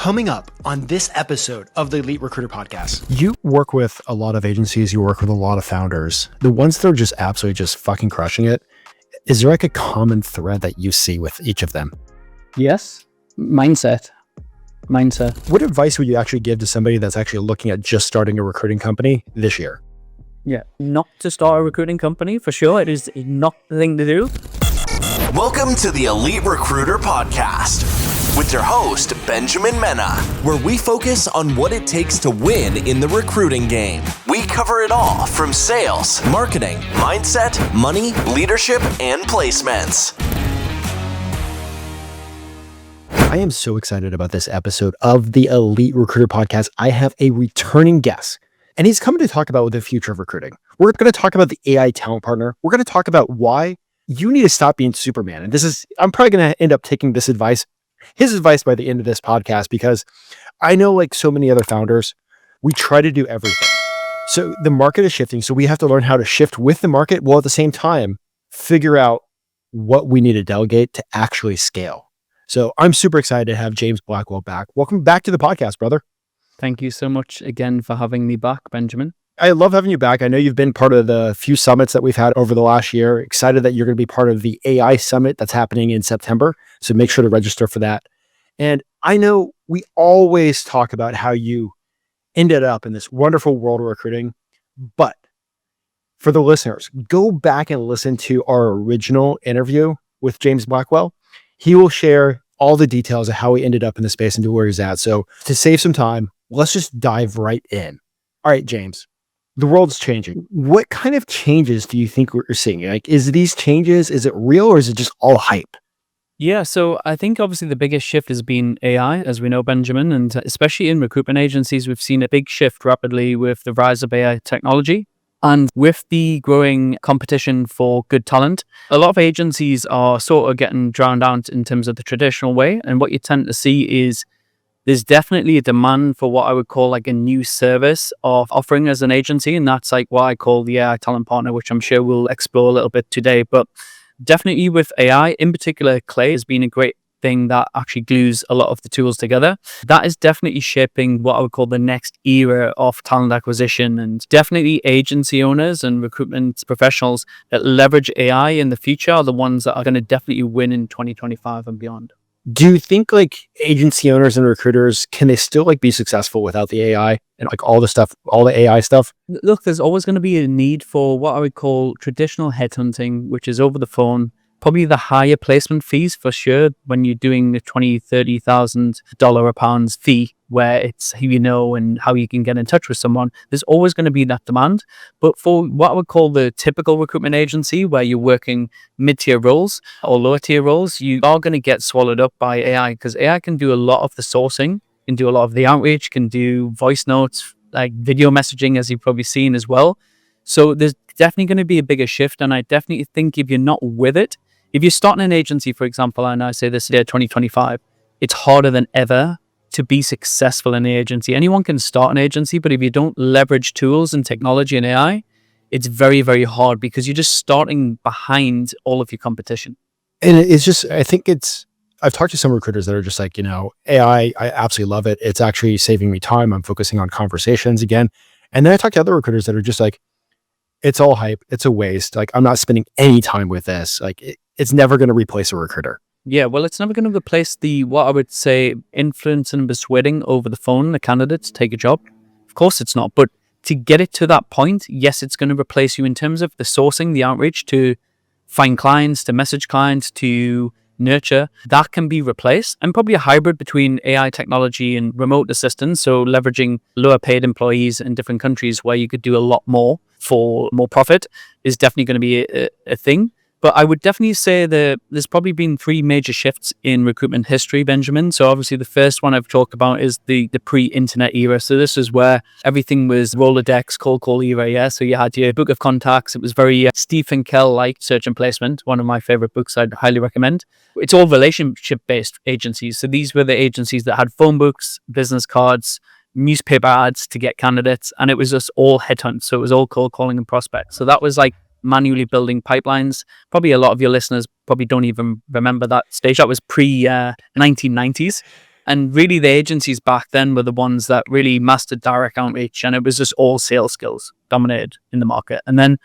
Coming up on this episode of the Elite Recruiter Podcast. You work with a lot of agencies, you work with a lot of founders. The ones that are just absolutely just fucking crushing it, is there like a common thread that you see with each of them? Yes. Mindset. What advice would you actually give to somebody that's actually looking at just starting a recruiting company this year? Yeah, not to start a recruiting company, for sure. It is not the thing to do. Welcome to the Elite Recruiter Podcast with your host, Benjamin Mena, where we focus on what it takes to win in the recruiting game. We cover it all from sales, marketing, mindset, money, leadership, and placements. I am so excited about this episode of the Elite Recruiter Podcast. I have a returning guest, and he's coming to talk about the future of recruiting. We're going to talk about the AI talent partner. We're going to talk about why you need to stop being Superman. And I'm probably going to end up taking his advice by the end of this podcast, because I know, like so many other founders, we try to do everything. So the market is shifting. So we have to learn how to shift with the market, while at the same time, figure out what we need to delegate to actually scale. So I'm super excited to have James Blackwell back. Welcome back to the podcast, brother. Thank you so much again for having me back, Benjamin. I love having you back. I know you've been part of the few summits that we've had over the last year. Excited that you're going to be part of the AI summit that's happening in September. So make sure to register for that. And I know we always talk about how you ended up in this wonderful world of recruiting, but for the listeners, go back and listen to our original interview with James Blackwell. He will share all the details of how he ended up in the space and to where he's at. So to save some time, let's just dive right in. All right, James. The world's changing. What kind of changes do you think we're seeing? Like, is these changes, is it real, or is it just all hype? Yeah, so I think obviously the biggest shift has been AI, as we know, Benjamin, and especially in recruitment agencies, we've seen a big shift rapidly with the rise of AI technology. And with the growing competition for good talent, a lot of agencies are sort of getting drowned out in terms of the traditional way. And what you tend to see is there's definitely a demand for what I would call like a new service of offering as an agency. And that's like what I call the AI talent partner, which I'm sure we'll explore a little bit today. But definitely with AI, in particular, Clay has been a great thing that actually glues a lot of the tools together. That is definitely shaping what I would call the next era of talent acquisition, and definitely agency owners and recruitment professionals that leverage AI in the future are the ones that are going to definitely win in 2025 and beyond. Do you think like agency owners and recruiters, can they still like be successful without the AI and like all the AI stuff? Look, there's always going to be a need for what I would call traditional headhunting, which is over the phone. Probably the higher placement fees for sure when you're doing the $20,000-$30,000 a pound fee, where it's who you know and how you can get in touch with someone. There's always going to be that demand. But for what I would call the typical recruitment agency, where you're working mid-tier roles or lower-tier roles, you are going to get swallowed up by AI, because AI can do a lot of the sourcing, can do a lot of the outreach, can do voice notes, like video messaging, as you've probably seen as well. So there's definitely going to be a bigger shift. And I definitely think if you're not with it, if you're starting an agency, for example, and I say this year, 2025, it's harder than ever to be successful in the agency. Anyone can start an agency, but if you don't leverage tools and technology and AI, it's very, very hard, because you're just starting behind all of your competition. And it's just, I've talked to some recruiters that are just like, AI, I absolutely love it. It's actually saving me time. I'm focusing on conversations again. And then I talk to other recruiters that are just like, it's all hype. It's a waste. Like, I'm not spending any time with this. Like, it's never going to replace a recruiter. Yeah, well, it's never going to replace what I would say, influence and persuading over the phone the candidate to take a job. Of course it's not. But to get it to that point, yes, it's going to replace you in terms of the sourcing, the outreach to find clients, to message clients, to nurture. That can be replaced, and probably a hybrid between AI technology and remote assistance. So leveraging lower paid employees in different countries where you could do a lot more for more profit is definitely going to be a thing. But I would definitely say that there's probably been three major shifts in recruitment history, Benjamin. So obviously the first one I've talked about is the pre-internet era. So this is where everything was Rolodex, cold call era, yeah? So you had your book of contacts. It was very Steve Finkel-like search and placement, one of my favorite books I'd highly recommend. It's all relationship-based agencies. So these were the agencies that had phone books, business cards, newspaper ads to get candidates, and it was just all headhunt. So it was all cold calling and prospects. So that was like manually building pipelines. Probably a lot of your listeners probably don't even remember that stage. That was pre 1990s. And really the agencies back then were the ones that really mastered direct outreach, and it was just all sales skills dominated in the market. And then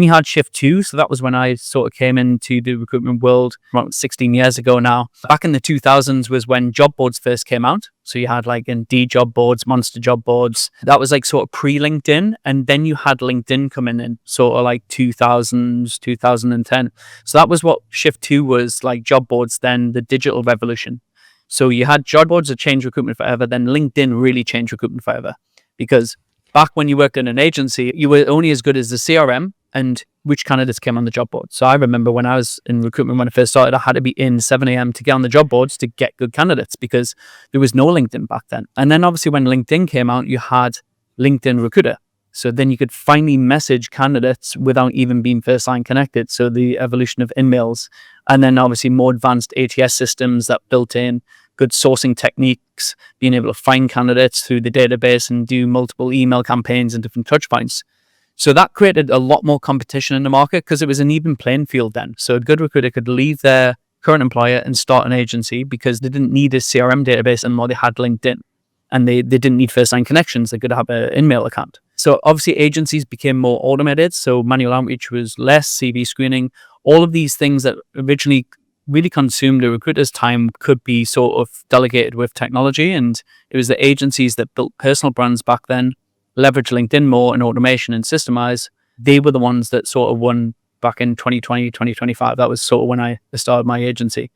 you had shift two. So that was when I sort of came into the recruitment world about 16 years ago now. Back in the 2000s was when job boards first came out. So you had like Indeed job boards, Monster job boards. That was like sort of pre-LinkedIn. And then you had LinkedIn come in sort of like 2000s, 2010. So that was what shift two was, like job boards, then the digital revolution. So you had job boards that changed recruitment forever. Then LinkedIn really changed recruitment forever, because back when you worked in an agency, you were only as good as the CRM and which candidates came on the job board. So I remember when I was in recruitment, when I first started, I had to be in 7 a.m. to get on the job boards to get good candidates, because there was no LinkedIn back then. And then obviously when LinkedIn came out, you had LinkedIn Recruiter. So then you could finally message candidates without even being first line connected. So the evolution of InMails, and then obviously more advanced ATS systems that built in good sourcing techniques, being able to find candidates through the database and do multiple email campaigns and different touch points. So that created a lot more competition in the market, because it was an even playing field then. So a good recruiter could leave their current employer and start an agency because they didn't need a CRM database anymore. They had LinkedIn, and they didn't need first line connections. They could have an InMail account. So obviously agencies became more automated. So manual outreach was less, CV screening, all of these things that originally really consumed the recruiter's time could be sort of delegated with technology. And it was the agencies that built personal brands back then, leverage LinkedIn more and automation and systemize. They were the ones that sort of won back in 2020, 2025. That was sort of when I started my agency.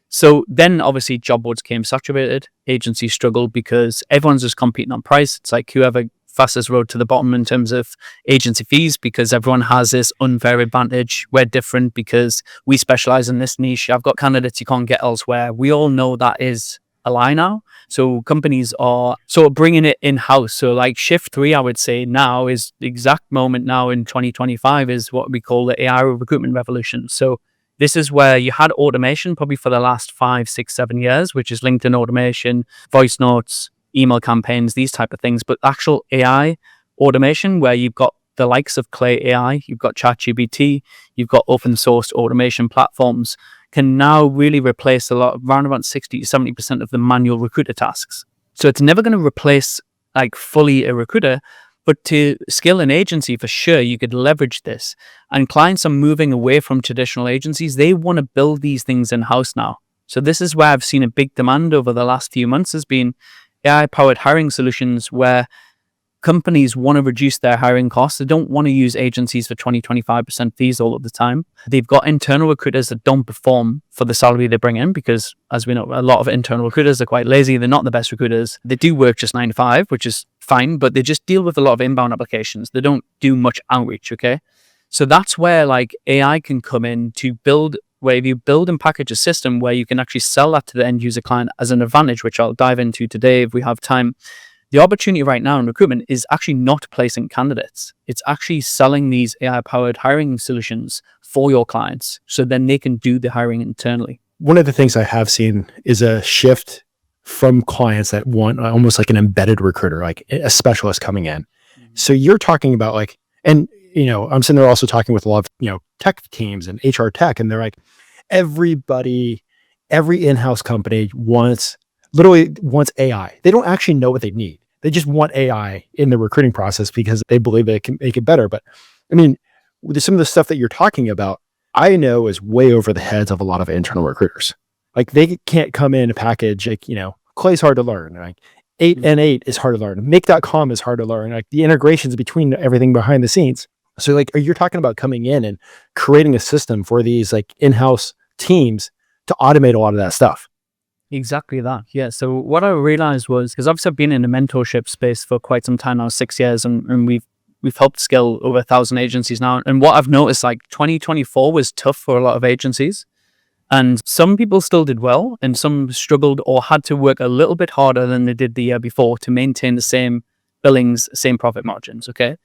So then obviously job boards came saturated. Agencies struggled because everyone's just competing on price. It's like whoever fastest road to the bottom in terms of agency fees, because everyone has this unfair advantage. We're different because we specialize in this niche. I've got candidates you can't get elsewhere. We all know that is a lie now. So companies are sort of bringing it in-house. So like shift three, I would say now is the exact moment now in 2025 is what we call the AI recruitment revolution. So this is where you had automation probably for the last 5, 6, 7 years, which is LinkedIn automation, voice notes, email campaigns, these type of things. But actual AI automation, where you've got the likes of Clay AI, you've got ChatGPT, you've got open source automation platforms, can now really replace around about 60 to 70% of the manual recruiter tasks. So it's never going to replace like fully a recruiter, but to scale an agency for sure, you could leverage this. And clients are moving away from traditional agencies. They want to build these things in-house now. So this is where I've seen a big demand over the last few months has been AI-powered hiring solutions, where companies want to reduce their hiring costs. They don't want to use agencies for 20, 25% fees all of the time. They've got internal recruiters that don't perform for the salary they bring in, because as we know, a lot of internal recruiters are quite lazy. They're not the best recruiters. They do work just 9 to 5, which is fine, but they just deal with a lot of inbound applications. They don't do much outreach, okay? So that's where like AI can come in to build, where you build and package a system where you can actually sell that to the end user client as an advantage, which I'll dive into today if we have time. The opportunity right now in recruitment is actually not placing candidates. It's actually selling these AI-powered hiring solutions for your clients, so then they can do the hiring internally. One of the things I have seen is a shift from clients that want almost like an embedded recruiter, like a specialist coming in. So you're talking about like, and I'm sitting there also talking with a lot of, tech teams and HR tech, and they're like, every in-house company literally wants AI. They don't actually know what they need. They just want AI in the recruiting process because they believe it can make it better. But I mean, with some of the stuff that you're talking about, I know is way over the heads of a lot of internal recruiters. Like they can't come in a package, like, Clay's hard to learn. Like 8N8 is hard to learn. Make.com is hard to learn. Like the integrations between everything behind the scenes. So like, you're talking about coming in and creating a system for these like in-house teams to automate a lot of that stuff. Exactly that. Yeah. So what I realized was, because obviously I've been in the mentorship space for quite some time now, 6 years, and we've helped scale over 1,000 agencies now. And what I've noticed, like 2024 was tough for a lot of agencies, and some people still did well, and some struggled or had to work a little bit harder than they did the year before to maintain the same billings, same profit margins. Okay.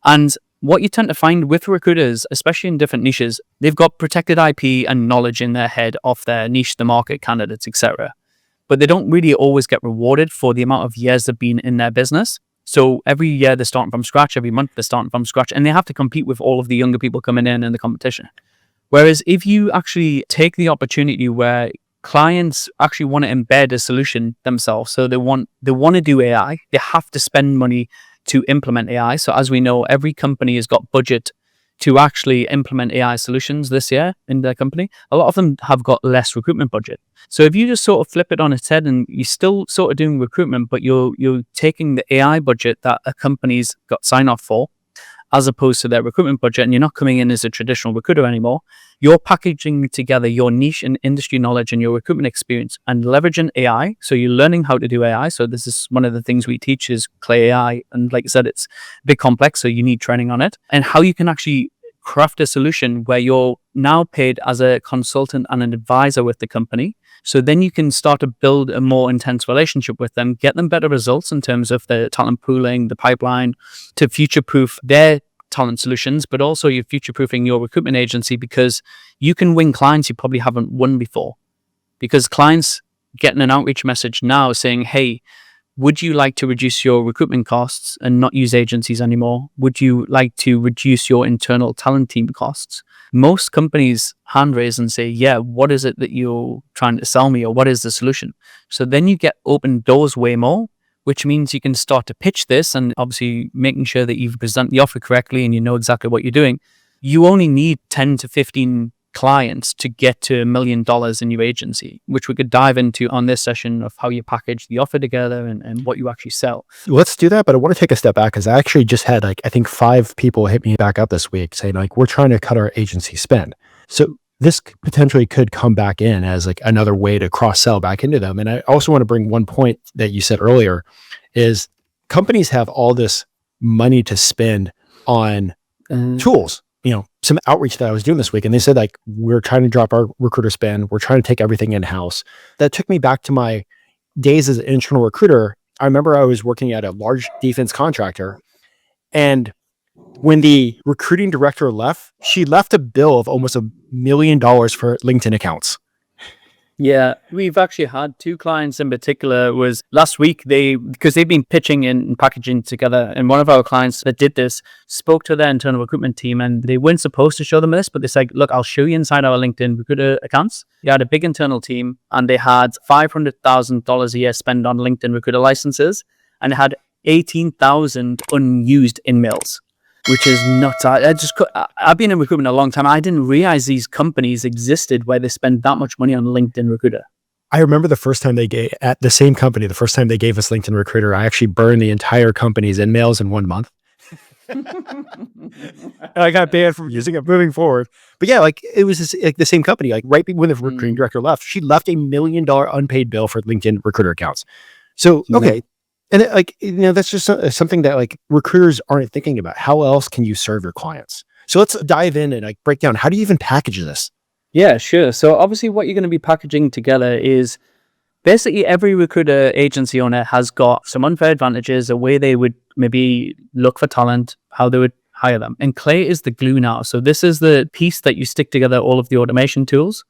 And what you tend to find with recruiters, especially in different niches, they've got protected IP and knowledge in their head of their niche, the market, candidates, etc. But they don't really always get rewarded for the amount of years they've been in their business. So every year they're starting from scratch, every month they're starting from scratch, and they have to compete with all of the younger people coming in the competition. Whereas if you actually take the opportunity where clients actually want to embed a solution themselves. So they want to do AI. They have to spend money to implement AI. So as we know, every company has got budget to actually implement AI solutions this year in their company. A lot of them have got less recruitment budget. So if you just sort of flip it on its head and you're still sort of doing recruitment, but you're taking the AI budget that a company's got sign off for, as opposed to their recruitment budget, and you're not coming in as a traditional recruiter anymore, you're packaging together your niche and industry knowledge and your recruitment experience and leveraging AI. So you're learning how to do AI. So this is one of the things we teach is Clay AI. And like I said, it's a bit complex, so you need training on it. And how you can actually craft a solution where you're now paid as a consultant and an advisor with the company. So then you can start to build a more intense relationship with them, get them better results in terms of the talent pooling, the pipeline, to future-proof their talent solutions, but also you're future-proofing your recruitment agency because you can win clients you probably haven't won before. Because clients getting an outreach message now saying, hey, would you like to reduce your recruitment costs and not use agencies anymore? Would you like to reduce your internal talent team costs? Most companies hand raise and say, yeah, what is it that you're trying to sell me, or what is the solution? So then you get open doors way more, which means you can start to pitch this, and obviously making sure that you present the offer correctly and you know exactly what you're doing. You only need 10 to 15 clients to get to $1 million in your agency, which we could dive into on this session of how you package the offer together and what you actually sell. Let's do that. But I want to take a step back because I actually just had I think 5 people hit me back up this week saying we're trying to cut our agency spend. So this potentially could come back in as another way to cross sell back into them. And I also want to bring one point that you said earlier is companies have all this money to spend on tools. Some outreach that I was doing this week, and they said we're trying to drop our recruiter spend. We're trying to take everything in-house. That took me back to my days as an internal recruiter. I remember I was working at a large defense contractor, and when the recruiting director left, she left a bill of almost $1 million for LinkedIn accounts. Yeah, we've actually had 2 clients in particular. Was last week because they've been pitching and packaging together, and one of our clients that did this spoke to their internal recruitment team, and they weren't supposed to show them this, but they said, look, I'll show you inside our LinkedIn recruiter accounts. They had a big internal team, and they had $500,000 a year spent on LinkedIn recruiter licenses, and it had 18,000 unused emails, which is nuts. I've been in recruitment a long time. I didn't realize these companies existed where they spend that much money on LinkedIn Recruiter. I remember the first time they gave at the same company, the first time they gave us LinkedIn Recruiter, I actually burned the entire company's emails in 1 month. I got banned from using it moving forward. But yeah, it was the same company. Right when the recruiting director left, she left $1 million unpaid bill for LinkedIn Recruiter accounts. So, okay. And that's just something that recruiters aren't thinking about. How else can you serve your clients? So let's dive in and break down. How do you even package this? Yeah, sure. So obviously what you're going to be packaging together is basically every recruiter agency owner has got some unfair advantages, a way they would maybe look for talent, how they would hire them. And Clay is the glue now. So this is the piece that you stick together all of the automation tools,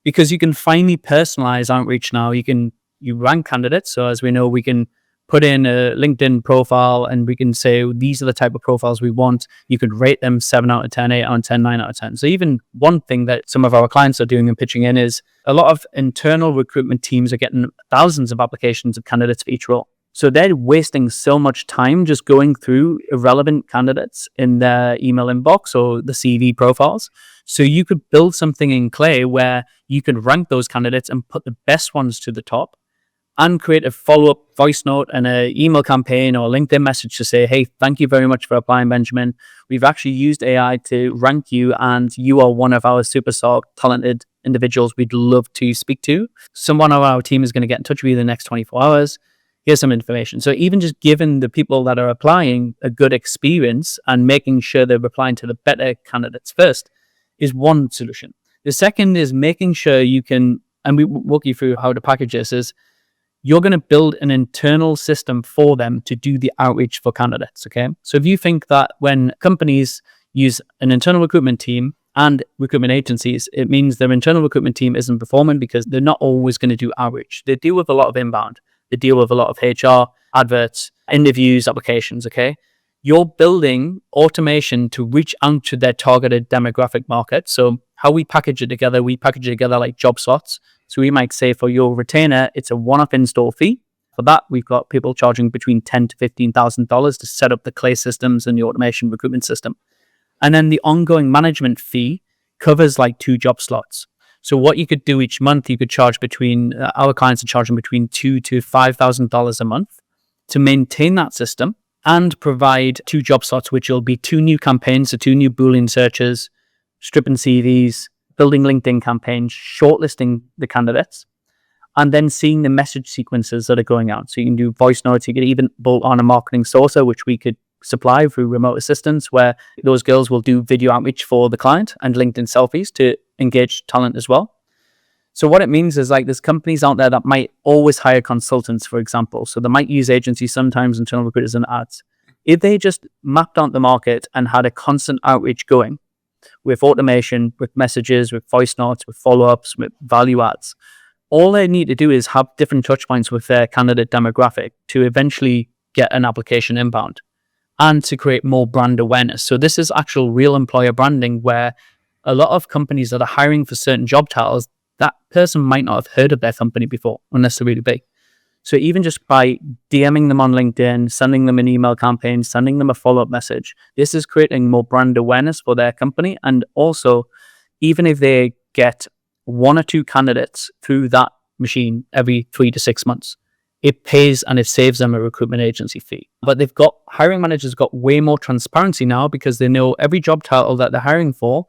because you can finally personalize outreach now. You rank candidates. So as we know, we can put in a LinkedIn profile and we can say, these are the type of profiles we want. You could rate them 7 out of 10, 8 out of 10, 9 out of 10. So even one thing that some of our clients are doing and pitching in is a lot of internal recruitment teams are getting thousands of applications of candidates for each role. So they're wasting so much time just going through irrelevant candidates in their email inbox or the CV profiles. So you could build something in Clay where you could rank those candidates and put the best ones to the top, and create a follow-up voice note and an email campaign or a LinkedIn message to say, hey, thank you very much for applying, Benjamin. We've actually used AI to rank you, and you are one of our super talented individuals we'd love to speak to. Someone on our team is going to get in touch with you in the next 24 hours. Here's some information. So even just giving the people that are applying a good experience and making sure they're applying to the better candidates first is one solution. The second is making sure you can, and we walk you through how to package this, is you're going to build an internal system for them to do the outreach for candidates, okay? So if you think that when companies use an internal recruitment team and recruitment agencies, it means their internal recruitment team isn't performing because they're not always going to do outreach. They deal with a lot of inbound. They deal with a lot of HR, adverts, interviews, applications, okay? You're building automation to reach out to their targeted demographic market. So how we package it together like job slots. So we might say for your retainer, it's a one-off install fee. For that, we've got people charging between $10,000 to $15,000 to set up the Clay systems and the automation recruitment system. And then the ongoing management fee covers like 2 job slots. So what you could do each month, you could charge between, our clients are charging between $2,000 to $5,000 a month to maintain that system and provide 2 job slots, which will be 2 new campaigns, so 2 new Boolean searches, stripping CVs, building LinkedIn campaigns, shortlisting the candidates, and then seeing the message sequences that are going out. So you can do voice notes, you could even bolt on a marketing sourcer, which we could supply through remote assistance, where those girls will do video outreach for the client and LinkedIn selfies to engage talent as well. So what it means is like there's companies out there that might always hire consultants, for example. So they might use agencies, sometimes internal recruiters and ads. If they just mapped out the market and had a constant outreach going with automation, with messages, with voice notes, with follow-ups, with value adds, all they need to do is have different touch points with their candidate demographic to eventually get an application inbound and to create more brand awareness. So this is actual real employer branding, where a lot of companies that are hiring for certain job titles, that person might not have heard of their company before unless they're really big. So even just by DMing them on LinkedIn, sending them an email campaign, sending them a follow-up message, this is creating more brand awareness for their company. And also, even if they get 1 or 2 candidates through that machine every 3 to 6 months, it pays and it saves them a recruitment agency fee. But hiring managers got way more transparency now because they know every job title that they're hiring for.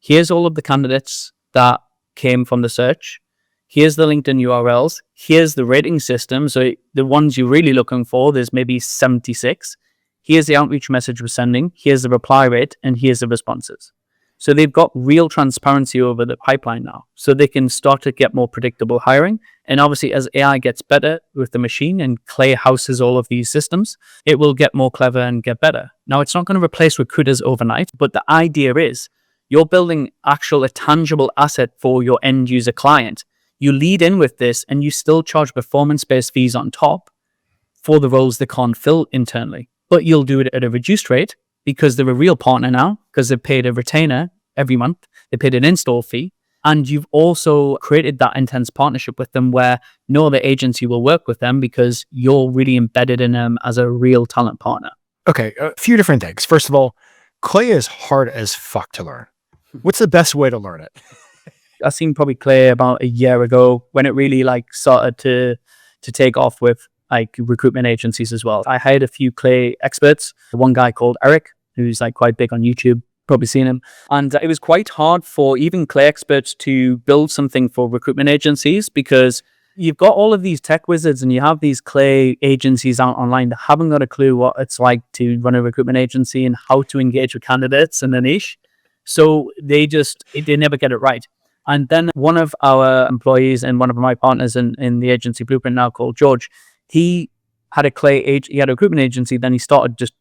Here's all of the candidates that came from the search. Here's the LinkedIn URLs. Here's the rating system. So the ones you're really looking for, there's maybe 76. Here's the outreach message we're sending. Here's the reply rate. And here's the responses. So they've got real transparency over the pipeline now. So they can start to get more predictable hiring. And obviously, as AI gets better with the machine and Clay houses all of these systems, it will get more clever and get better. Now, it's not going to replace recruiters overnight, but the idea is you're building a tangible asset for your end user client. You lead in with this and you still charge performance-based fees on top for the roles they can't fill internally. But you'll do it at a reduced rate because they're a real partner now, because they've paid a retainer every month, they paid an install fee, and you've also created that intense partnership with them where no other agency will work with them because you're really embedded in them as a real talent partner. Okay, a few different things. First of all, Clay is hard as fuck to learn. What's the best way to learn it? I seen probably Clay about a year ago when it really started to take off with recruitment agencies as well. I hired a few Clay experts. One guy called Eric, who's quite big on YouTube, probably seen him. And it was quite hard for even Clay experts to build something for recruitment agencies because you've got all of these tech wizards and you have these Clay agencies out online that haven't got a clue what it's like to run a recruitment agency and how to engage with candidates in a niche. So they never get it right. And then one of our employees and one of my partners in the agency Blueprint now, called George, he had he had a recruitment agency. Then he started just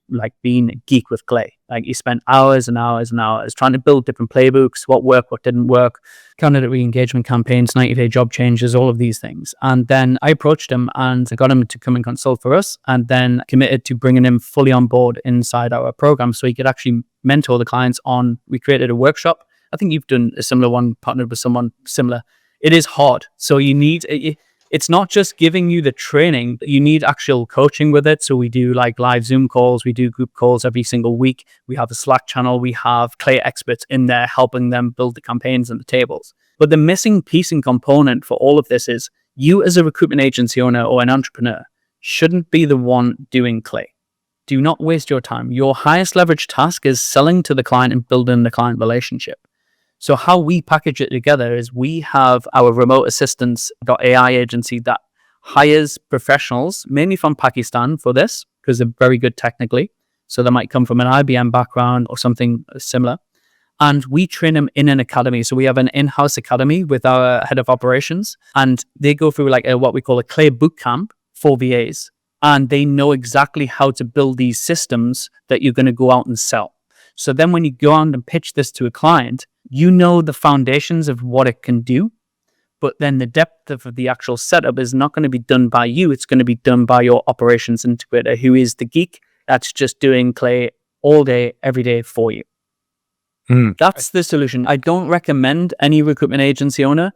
being a geek with Clay. He spent hours and hours and hours trying to build different playbooks, what worked, what didn't work, candidate re-engagement campaigns, 90-day job changes, all of these things. And then I approached him and I got him to come and consult for us, and then committed to bringing him fully on board inside our program so he could actually mentor the clients on. We created a workshop. I think you've done a similar one, partnered with someone similar. It is hard. So it's not just giving you the training, you need actual coaching with it. So we do live Zoom calls, we do group calls every single week. We have a Slack channel, we have Clay experts in there helping them build the campaigns and the tables. But the missing piece and component for all of this is you as a recruitment agency owner or an entrepreneur shouldn't be the one doing Clay. Do not waste your time. Your highest leverage task is selling to the client and building the client relationship. So how we package it together is we have our remote assistance.ai agency that hires professionals, mainly from Pakistan for this, because they're very good technically. So they might come from an IBM background or something similar. And we train them in an academy. So we have an in-house academy with our head of operations. And they go through what we call a Clay boot camp for VAs. And they know exactly how to build these systems that you're going to go out and sell. So then when you go on and pitch this to a client, you know the foundations of what it can do, but then the depth of the actual setup is not going to be done by you. It's going to be done by your operations integrator, who is the geek that's just doing Clay all day, every day for you. That's the solution. I don't recommend any recruitment agency owner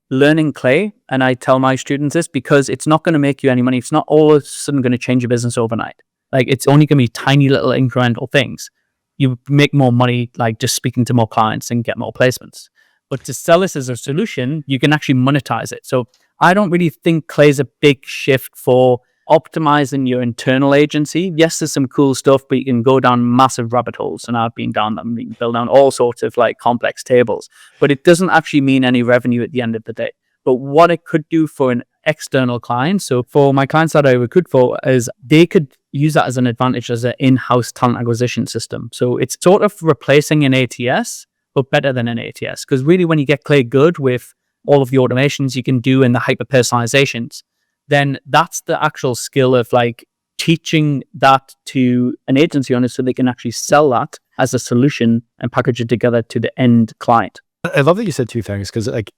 learning Clay, and I tell my students this because it's not going to make you any money. It's not all of a sudden going to change your business overnight. Like, it's only going to be tiny little incremental things. You make more money, like just speaking to more clients and get more placements. But to sell this as a solution, you can actually monetize it. So I don't really think Clay's a big shift for optimizing your internal agency. Yes, there's some cool stuff, but you can go down massive rabbit holes, and I've been down them. You can build down all sorts of like complex tables, but it doesn't actually mean any revenue at the end of the day. But what it could do for an external client, so for my clients that I recruit for, is they could use that as an advantage as an in-house talent acquisition system. So it's sort of replacing an ATS, but better than an ATS. Because really, when you get Clay good with all of the automations you can do and the hyper personalizations, then that's the actual skill of like teaching that to an agency owner so they can actually sell that as a solution and package it together to the end client. I love that you said two things, because like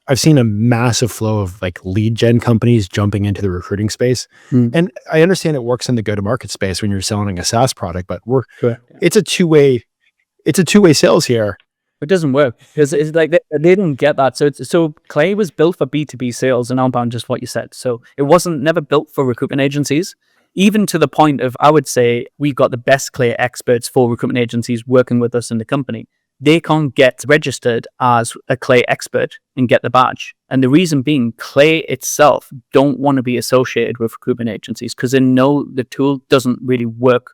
I've seen a massive flow of like lead gen companies jumping into the recruiting space. And I understand it works in the go-to-market space when you're selling a SaaS product, but it's a two-way sales here. It doesn't work because it's like they don't get that. So Clay was built for B2B sales and outbound, just what you said. So it wasn't never built for recruitment agencies, even to the point of, I would say, we've got the best Clay experts for recruitment agencies working with us in the company. They can't get registered as a Clay expert and get the badge. And the reason being, Clay itself don't want to be associated with recruitment agencies because they know the tool doesn't really work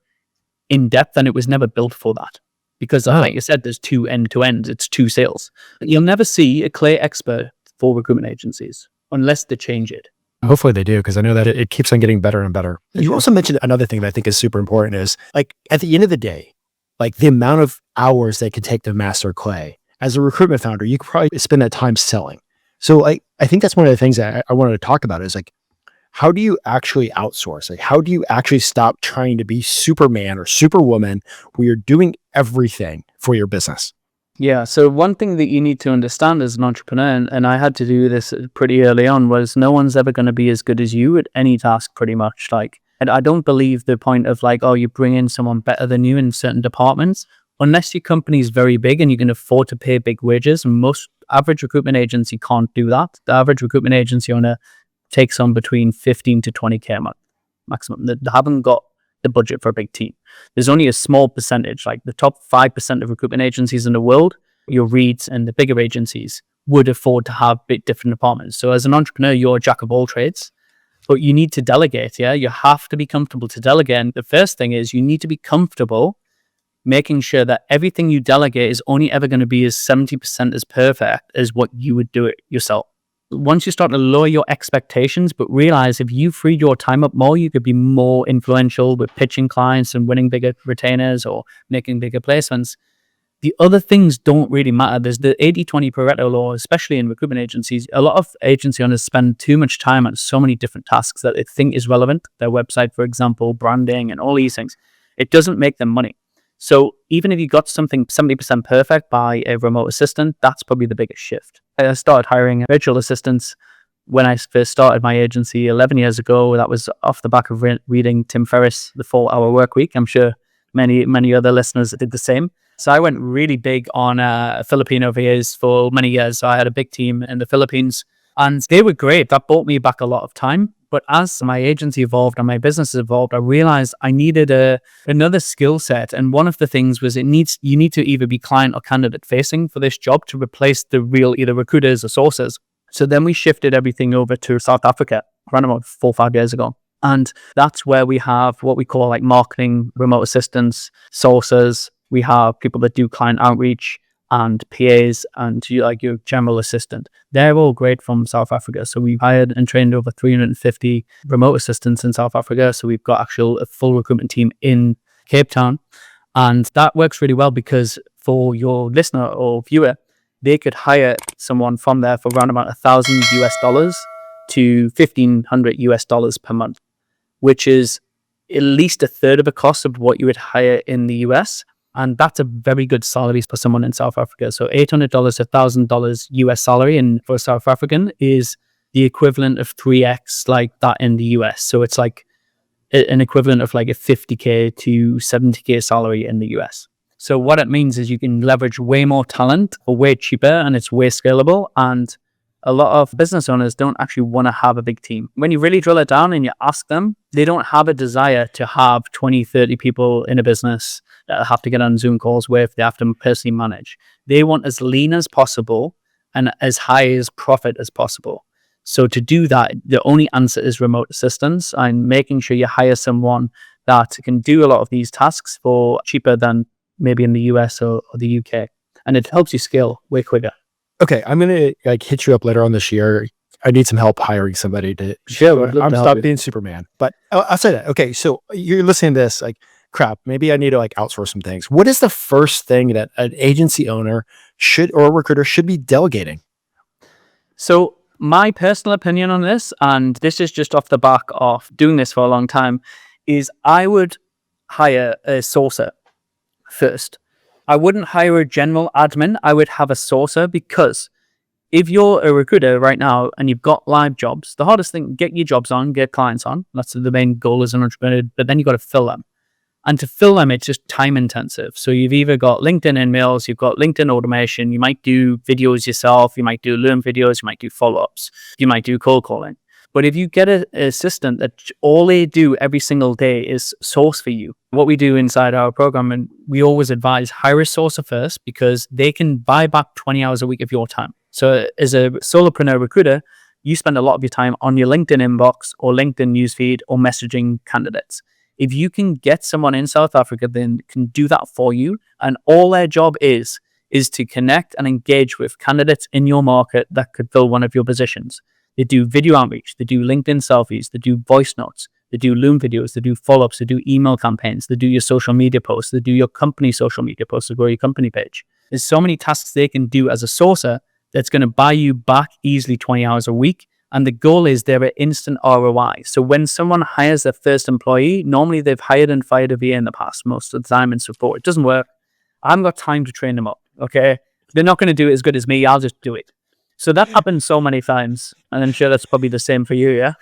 in depth, and it was never built for that. Because like you said, there's two end-to-ends, it's two sales. You'll never see a Clay expert for recruitment agencies unless they change it. Hopefully they do, because I know that it keeps on getting better and better. You also mentioned another thing that I think is super important is, like, at the end of the day, like the amount of hours they could take to master Clay. As a recruitment founder, you could probably spend that time selling. So I think that's one of the things that I wanted to talk about is like, how do you actually outsource? Like, how do you actually stop trying to be Superman or Superwoman where you're doing everything for your business? Yeah. So one thing that you need to understand as an entrepreneur, and I had to do this pretty early on, was no one's ever going to be as good as you at any task, pretty much. Like, and I don't believe the point of like, oh, you bring in someone better than you in certain departments, unless your company is very big and you can afford to pay big wages. And most average recruitment agency can't do that. The average recruitment agency owner takes on between 15 to 20K a month maximum. They haven't got the budget for a big team. There's only a small percentage, like the top 5% of recruitment agencies in the world, your Reeds and the bigger agencies, would afford to have bit different departments. So as an entrepreneur, you're a jack of all trades, but you need to delegate. Yeah, you have to be comfortable to delegate. And the first thing is you need to be comfortable making sure that everything you delegate is only ever going to be as 70% as perfect as what you would do it yourself. Once you start to lower your expectations, but realize if you freed your time up more, you could be more influential with pitching clients and winning bigger retainers or making bigger placements. The other things don't really matter. There's the 80-20 Pareto law, especially in recruitment agencies. A lot of agency owners spend too much time on so many different tasks that they think is relevant. Their website, for example, branding and all these things. It doesn't make them money. So even if you got something 70% perfect by a remote assistant, that's probably the biggest shift. I started hiring virtual assistants when I first started my agency 11 years ago. That was off the back of reading Tim Ferriss, The 4-Hour Workweek. I'm sure many other listeners did the same. So I went really big on Filipino VAs for many years. So I had a big team in the Philippines and they were great. That bought me back a lot of time. But as my agency evolved and my business evolved, I realized I needed another skill set. And one of the things was you need to either be client or candidate facing for this job to replace the real either recruiters or sources. So then we shifted everything over to South Africa around about 4 or 5 years ago. And that's where we have what we call like marketing, remote assistants, sources. We have people that do client outreach and PAs and like your general assistant. They're all great from South Africa. So we've hired and trained over 350 remote assistants in South Africa. So we've got a full recruitment team in Cape Town. And that works really well because for your listener or viewer, they could hire someone from there for around about $1,000 to $1,500 per month, which is at least a third of the cost of what you would hire in the US. And that's a very good salary for someone in South Africa. So $800 to $1,000 US salary, and for a South African is the equivalent of 3x like that in the US. So it's like an equivalent of like a 50K to 70K salary in the US. So what it means is you can leverage way more talent for way cheaper and it's way scalable. And A lot of business owners don't actually want to have a big team. When you really drill it down and you ask them, they don't have a desire to have 20, 30 people in a business that have to get on Zoom calls with, they have to personally manage. They want as lean as possible and as high as profit as possible. So to do that, the only answer is remote assistance and making sure you hire someone that can do a lot of these tasks for cheaper than maybe in the US or the UK. And it helps you scale way quicker. Okay, I'm gonna hit you up later on this year. I need some help hiring somebody to. Sure, I'm stop being Superman, but I'll say that. Okay, so you're listening to this, crap. Maybe I need to outsource some things. What is the first thing that an agency owner should or a recruiter should be delegating? So my personal opinion on this, and this is just off the back of doing this for a long time, is I would hire a sourcer first. I wouldn't hire a general admin. I would have a sourcer, because if you're a recruiter right now and you've got live jobs, the hardest thing, get your jobs on, get clients on. That's the main goal as an entrepreneur, but then you've got to fill them. And to fill them, it's just time intensive. So you've either got LinkedIn emails, you've got LinkedIn automation, you might do videos yourself, you might do learn videos, you might do follow-ups, you might do cold calling. But if you get an assistant that all they do every single day is source for you, what we do inside our program, and we always advise hire a sourcer first, because they can buy back 20 hours a week of your time. So as a solopreneur recruiter, you spend a lot of your time on your LinkedIn inbox or LinkedIn newsfeed or messaging candidates. If you can get someone in South Africa, then can do that for you. And all their job is to connect and engage with candidates in your market that could fill one of your positions. They do video outreach, they do LinkedIn selfies, they do voice notes, they do Loom videos, they do follow-ups, they do email campaigns, they do your social media posts, they do your company social media posts to grow your company page. There's so many tasks they can do as a sourcer that's going to buy you back easily 20 hours a week. And the goal is they're an instant ROI. So when someone hires their first employee, normally they've hired and fired a VA in the past, most of the time in support. It doesn't work. I haven't got time to train them up, okay? They're not going to do it as good as me. I'll just do it. So that happens so many times. And I'm sure that's probably the same for you, yeah?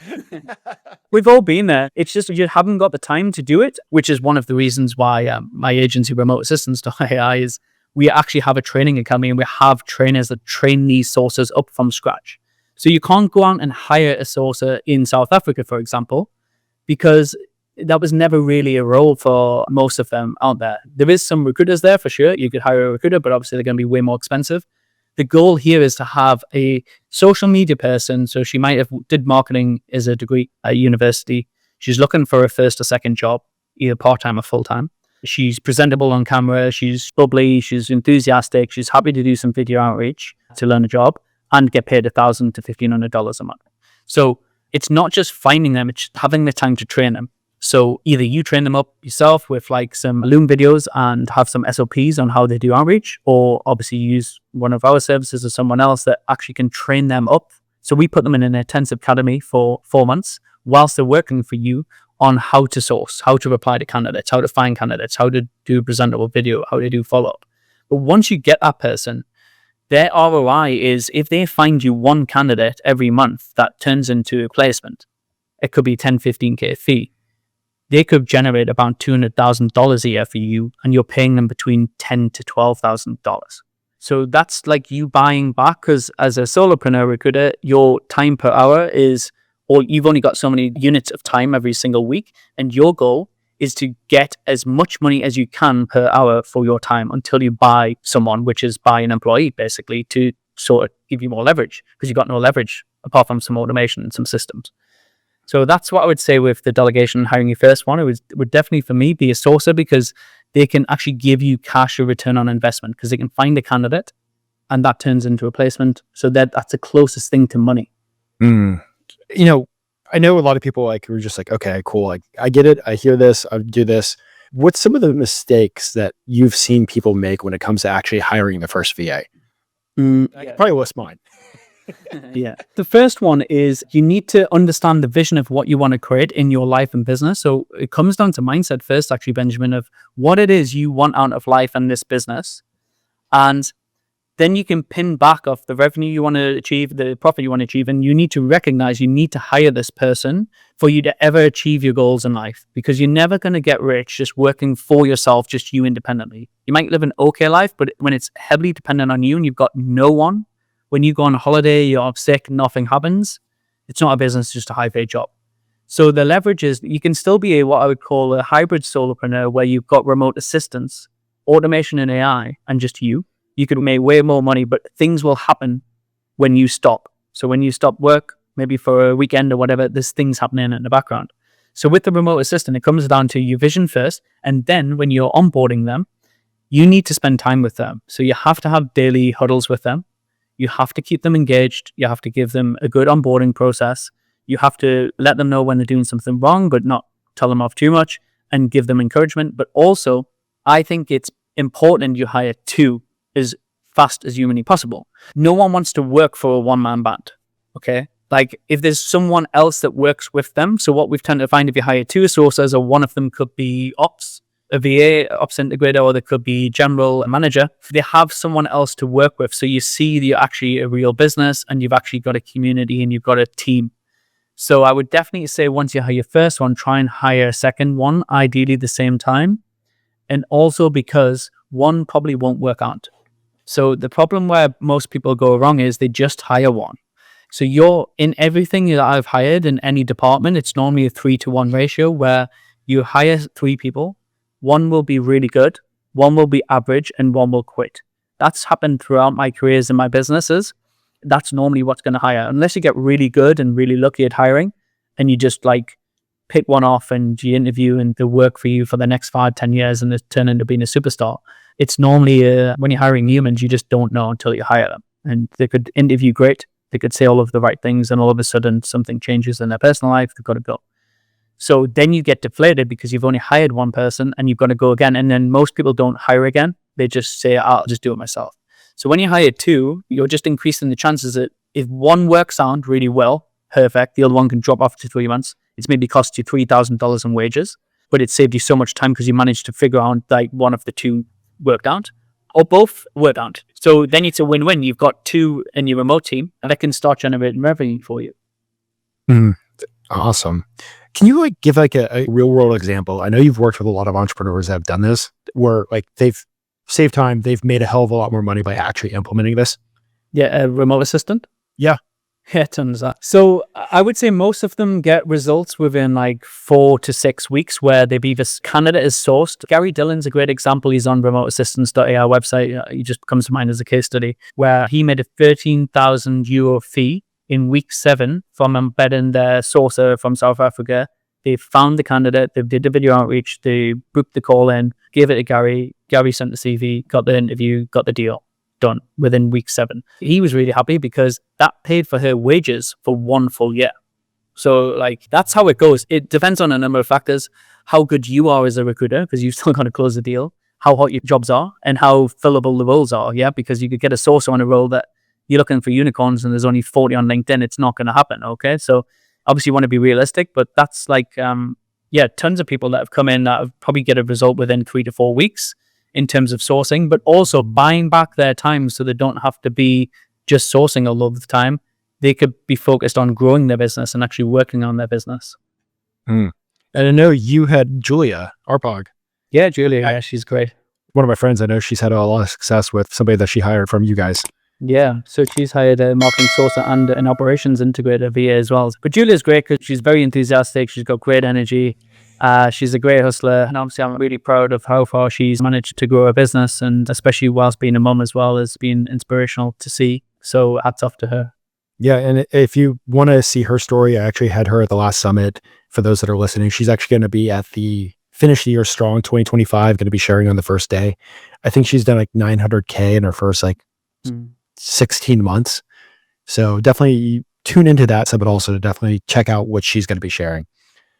We've all been there. It's just you haven't got the time to do it, which is one of the reasons why my agency, Remote Assistance.ai, is we actually have a training academy and we have trainers that train these sources up from scratch. So you can't go out and hire a sourcer in South Africa, for example, because that was never really a role for most of them out there. There is some recruiters there for sure. You could hire a recruiter, but obviously they're going to be way more expensive. The goal here is to have a social media person. So she might have did marketing as a degree at university. She's looking for a first or second job, either part-time or full-time. She's presentable on camera. She's bubbly. She's enthusiastic. She's happy to do some video outreach to learn a job and get paid $1,000 to $1,500 a month. So it's not just finding them, it's having the time to train them. So either you train them up yourself with some Loom videos and have some SOPs on how they do outreach, or obviously use one of our services or someone else that actually can train them up. So we put them in an intensive academy for 4 months whilst they're working for you on how to source, how to reply to candidates, how to find candidates, how to do presentable video, how to do follow-up. But once you get that person, their ROI is if they find you one candidate every month that turns into a placement, it could be 10, 15K fee. They could generate about $200,000 a year for you, and you're paying them between $10,000 to $12,000. So that's like you buying back, because as a solopreneur recruiter, your time per hour is, or you've only got so many units of time every single week, and your goal is to get as much money as you can per hour for your time until you buy someone, which is buy an employee basically, to sort of give you more leverage, because you've got no leverage apart from some automation and some systems. So that's what I would say with the delegation and hiring your first one. It would definitely for me be a sourcer, because they can actually give you cash or return on investment, because they can find a candidate and that turns into a placement. So that's the closest thing to money. I know a lot of people were just okay, cool. I get it. I hear this. I do this. What's some of the mistakes that you've seen people make when it comes to actually hiring the first VA? I could probably list mine. Yeah. The first one is you need to understand the vision of what you want to create in your life and business. So it comes down to mindset first, actually, Benjamin, of what it is you want out of life and this business. And then you can pin back off the revenue you want to achieve, the profit you want to achieve, and you need to recognize you need to hire this person for you to ever achieve your goals in life, because you're never going to get rich just working for yourself, just you independently. You might live an okay life, but when it's heavily dependent on you and you've got no one when you go on a holiday, you're off sick, nothing happens. It's not a business, it's just a high paid job. So the leverage is you can still be what I would call a hybrid solopreneur, where you've got remote assistance, automation and AI, and just you. You could make way more money, but things will happen when you stop. So when you stop work, maybe for a weekend or whatever, there's things happening in the background. So with the remote assistant, it comes down to your vision first. And then when you're onboarding them, you need to spend time with them. So you have to have daily huddles with them. You have to keep them engaged. You have to give them a good onboarding process. You have to let them know when they're doing something wrong, but not tell them off too much, and give them encouragement. But also, I think it's important you hire two as fast as humanly possible. No one wants to work for a one-man band, okay? Like, if there's someone else that works with them, so what we've tended to find, if you hire two resources, or one of them could be ops, a VA, ops integrator, or there could be general manager, they have someone else to work with. So you see that you're actually a real business, and you've actually got a community, and you've got a team. So I would definitely say once you hire your first one, try and hire a second one, ideally the same time. And also because one probably won't work out. So the problem where most people go wrong is they just hire one. So you're in everything that I've hired in any department, it's normally a 3-to-1 ratio where you hire 3 people. One will be really good, one will be average, and one will quit. That's happened throughout my careers in my businesses. That's normally what's going to hire. Unless you get really good and really lucky at hiring and you just like pick one off and you interview and they work for you for the next 5-10 years and they turn into being a superstar. It's normally when you're hiring humans, you just don't know until you hire them. And they could interview great. They could say all of the right things, and all of a sudden something changes in their personal life. They've got to go. So then you get deflated because you've only hired one person and you've got to go again. And then most people don't hire again. They just say, I'll just do it myself. So when you hire two, you're just increasing the chances that if one works out really well, perfect, the other one can drop off to 3 months. It's maybe cost you $3,000 in wages, but it saved you so much time because you managed to figure out like one of the two worked out, or both worked out. So then it's a win-win. You've got two in your remote team and that can start generating revenue for you. Awesome. Can you like give like a real world example? I know you've worked with a lot of entrepreneurs that have done this, where like they've saved time, they've made a hell of a lot more money by actually implementing this. Yeah, a remote assistant? Yeah. Yeah, tons of that. So I would say most of them get results within like 4 to 6 weeks, where they've either candidate is sourced. Gary Dillon's a great example. He's on remoteassistance.ai website. He just comes to mind as a case study where he made a €13,000 fee in week 7 from embedding their sourcer from South Africa. They found the candidate, they did the video outreach, they booked the call in, gave it to Gary. Gary sent the CV, got the interview, got the deal done within week 7. He was really happy because that paid for her wages for 1 full year. So like, that's how it goes. It depends on a number of factors. How good you are as a recruiter, because you've still got to close the deal, how hot your jobs are, and how fillable the roles are. Yeah, because you could get a sourcer on a role that you're looking for unicorns and there's only 40 on LinkedIn. It's not going to happen. Okay. So obviously you want to be realistic, but that's like, tons of people that have come in that have probably get a result within 3 to 4 weeks in terms of sourcing, but also buying back their time so they don't have to be just sourcing all of the time. They could be focused on growing their business and actually working on their business. And I know you had Julia Arpog. Yeah, Julia. Yeah, she's great. One of my friends, I know she's had a lot of success with somebody that she hired from you guys. Yeah, so she's hired a marketing sourcer and an operations integrator VA as well. But Julia's great because she's very enthusiastic. She's got great energy. She's a great hustler. And obviously, I'm really proud of how far she's managed to grow her business. And especially whilst being a mum as well, has been inspirational to see. So hats off to her. Yeah, and if you want to see her story, I actually had her at the last summit. For those that are listening, she's actually going to be at the Finish the Year Strong 2025, going to be sharing on the first day. I think she's done like 900K in her first 16 months. So definitely tune into that, but also to definitely check out what she's going to be sharing.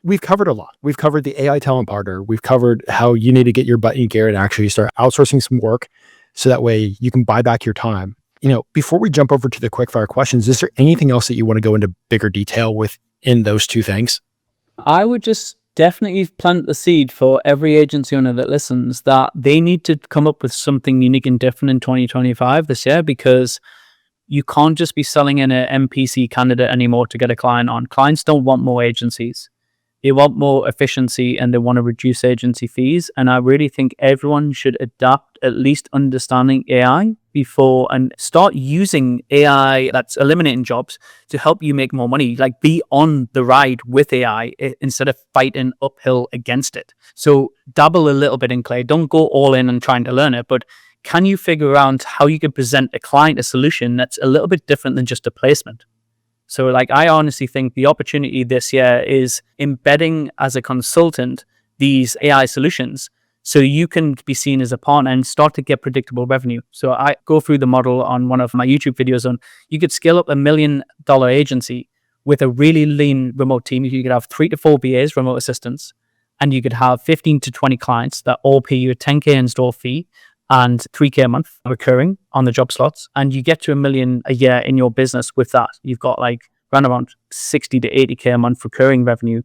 We've covered a lot. We've covered the AI talent partner. We've covered how you need to get your butt in gear and actually start outsourcing some work so that way you can buy back your time. Before we jump over to the quickfire questions, is there anything else that you want to go into bigger detail with in those two things? I would just definitely plant the seed for every agency owner that listens that they need to come up with something unique and different in 2025 this year, because you can't just be selling in an MPC candidate anymore to get a client on. Clients don't want more agencies. They want more efficiency and they want to reduce agency fees. And I really think everyone should adapt, at least understanding AI before, and start using AI that's eliminating jobs to help you make more money. Like, be on the ride with AI instead of fighting uphill against it. So dabble a little bit in Clay. Don't go all in and trying to learn it, but can you figure out how you can present a client a solution that's a little bit different than just a placement? So like, I honestly think the opportunity this year is embedding as a consultant these AI solutions so you can be seen as a partner and start to get predictable revenue. So I go through the model on one of my YouTube videos on, you could scale up $1 million agency with a really lean remote team. You could have 3 to 4 BAs, remote assistants, and you could have 15 to 20 clients that all pay you a $10K install fee and $3K a month recurring on the job slots. And you get to $1 million a year in your business with that. You've got like around around 60 to 80K a month recurring revenue.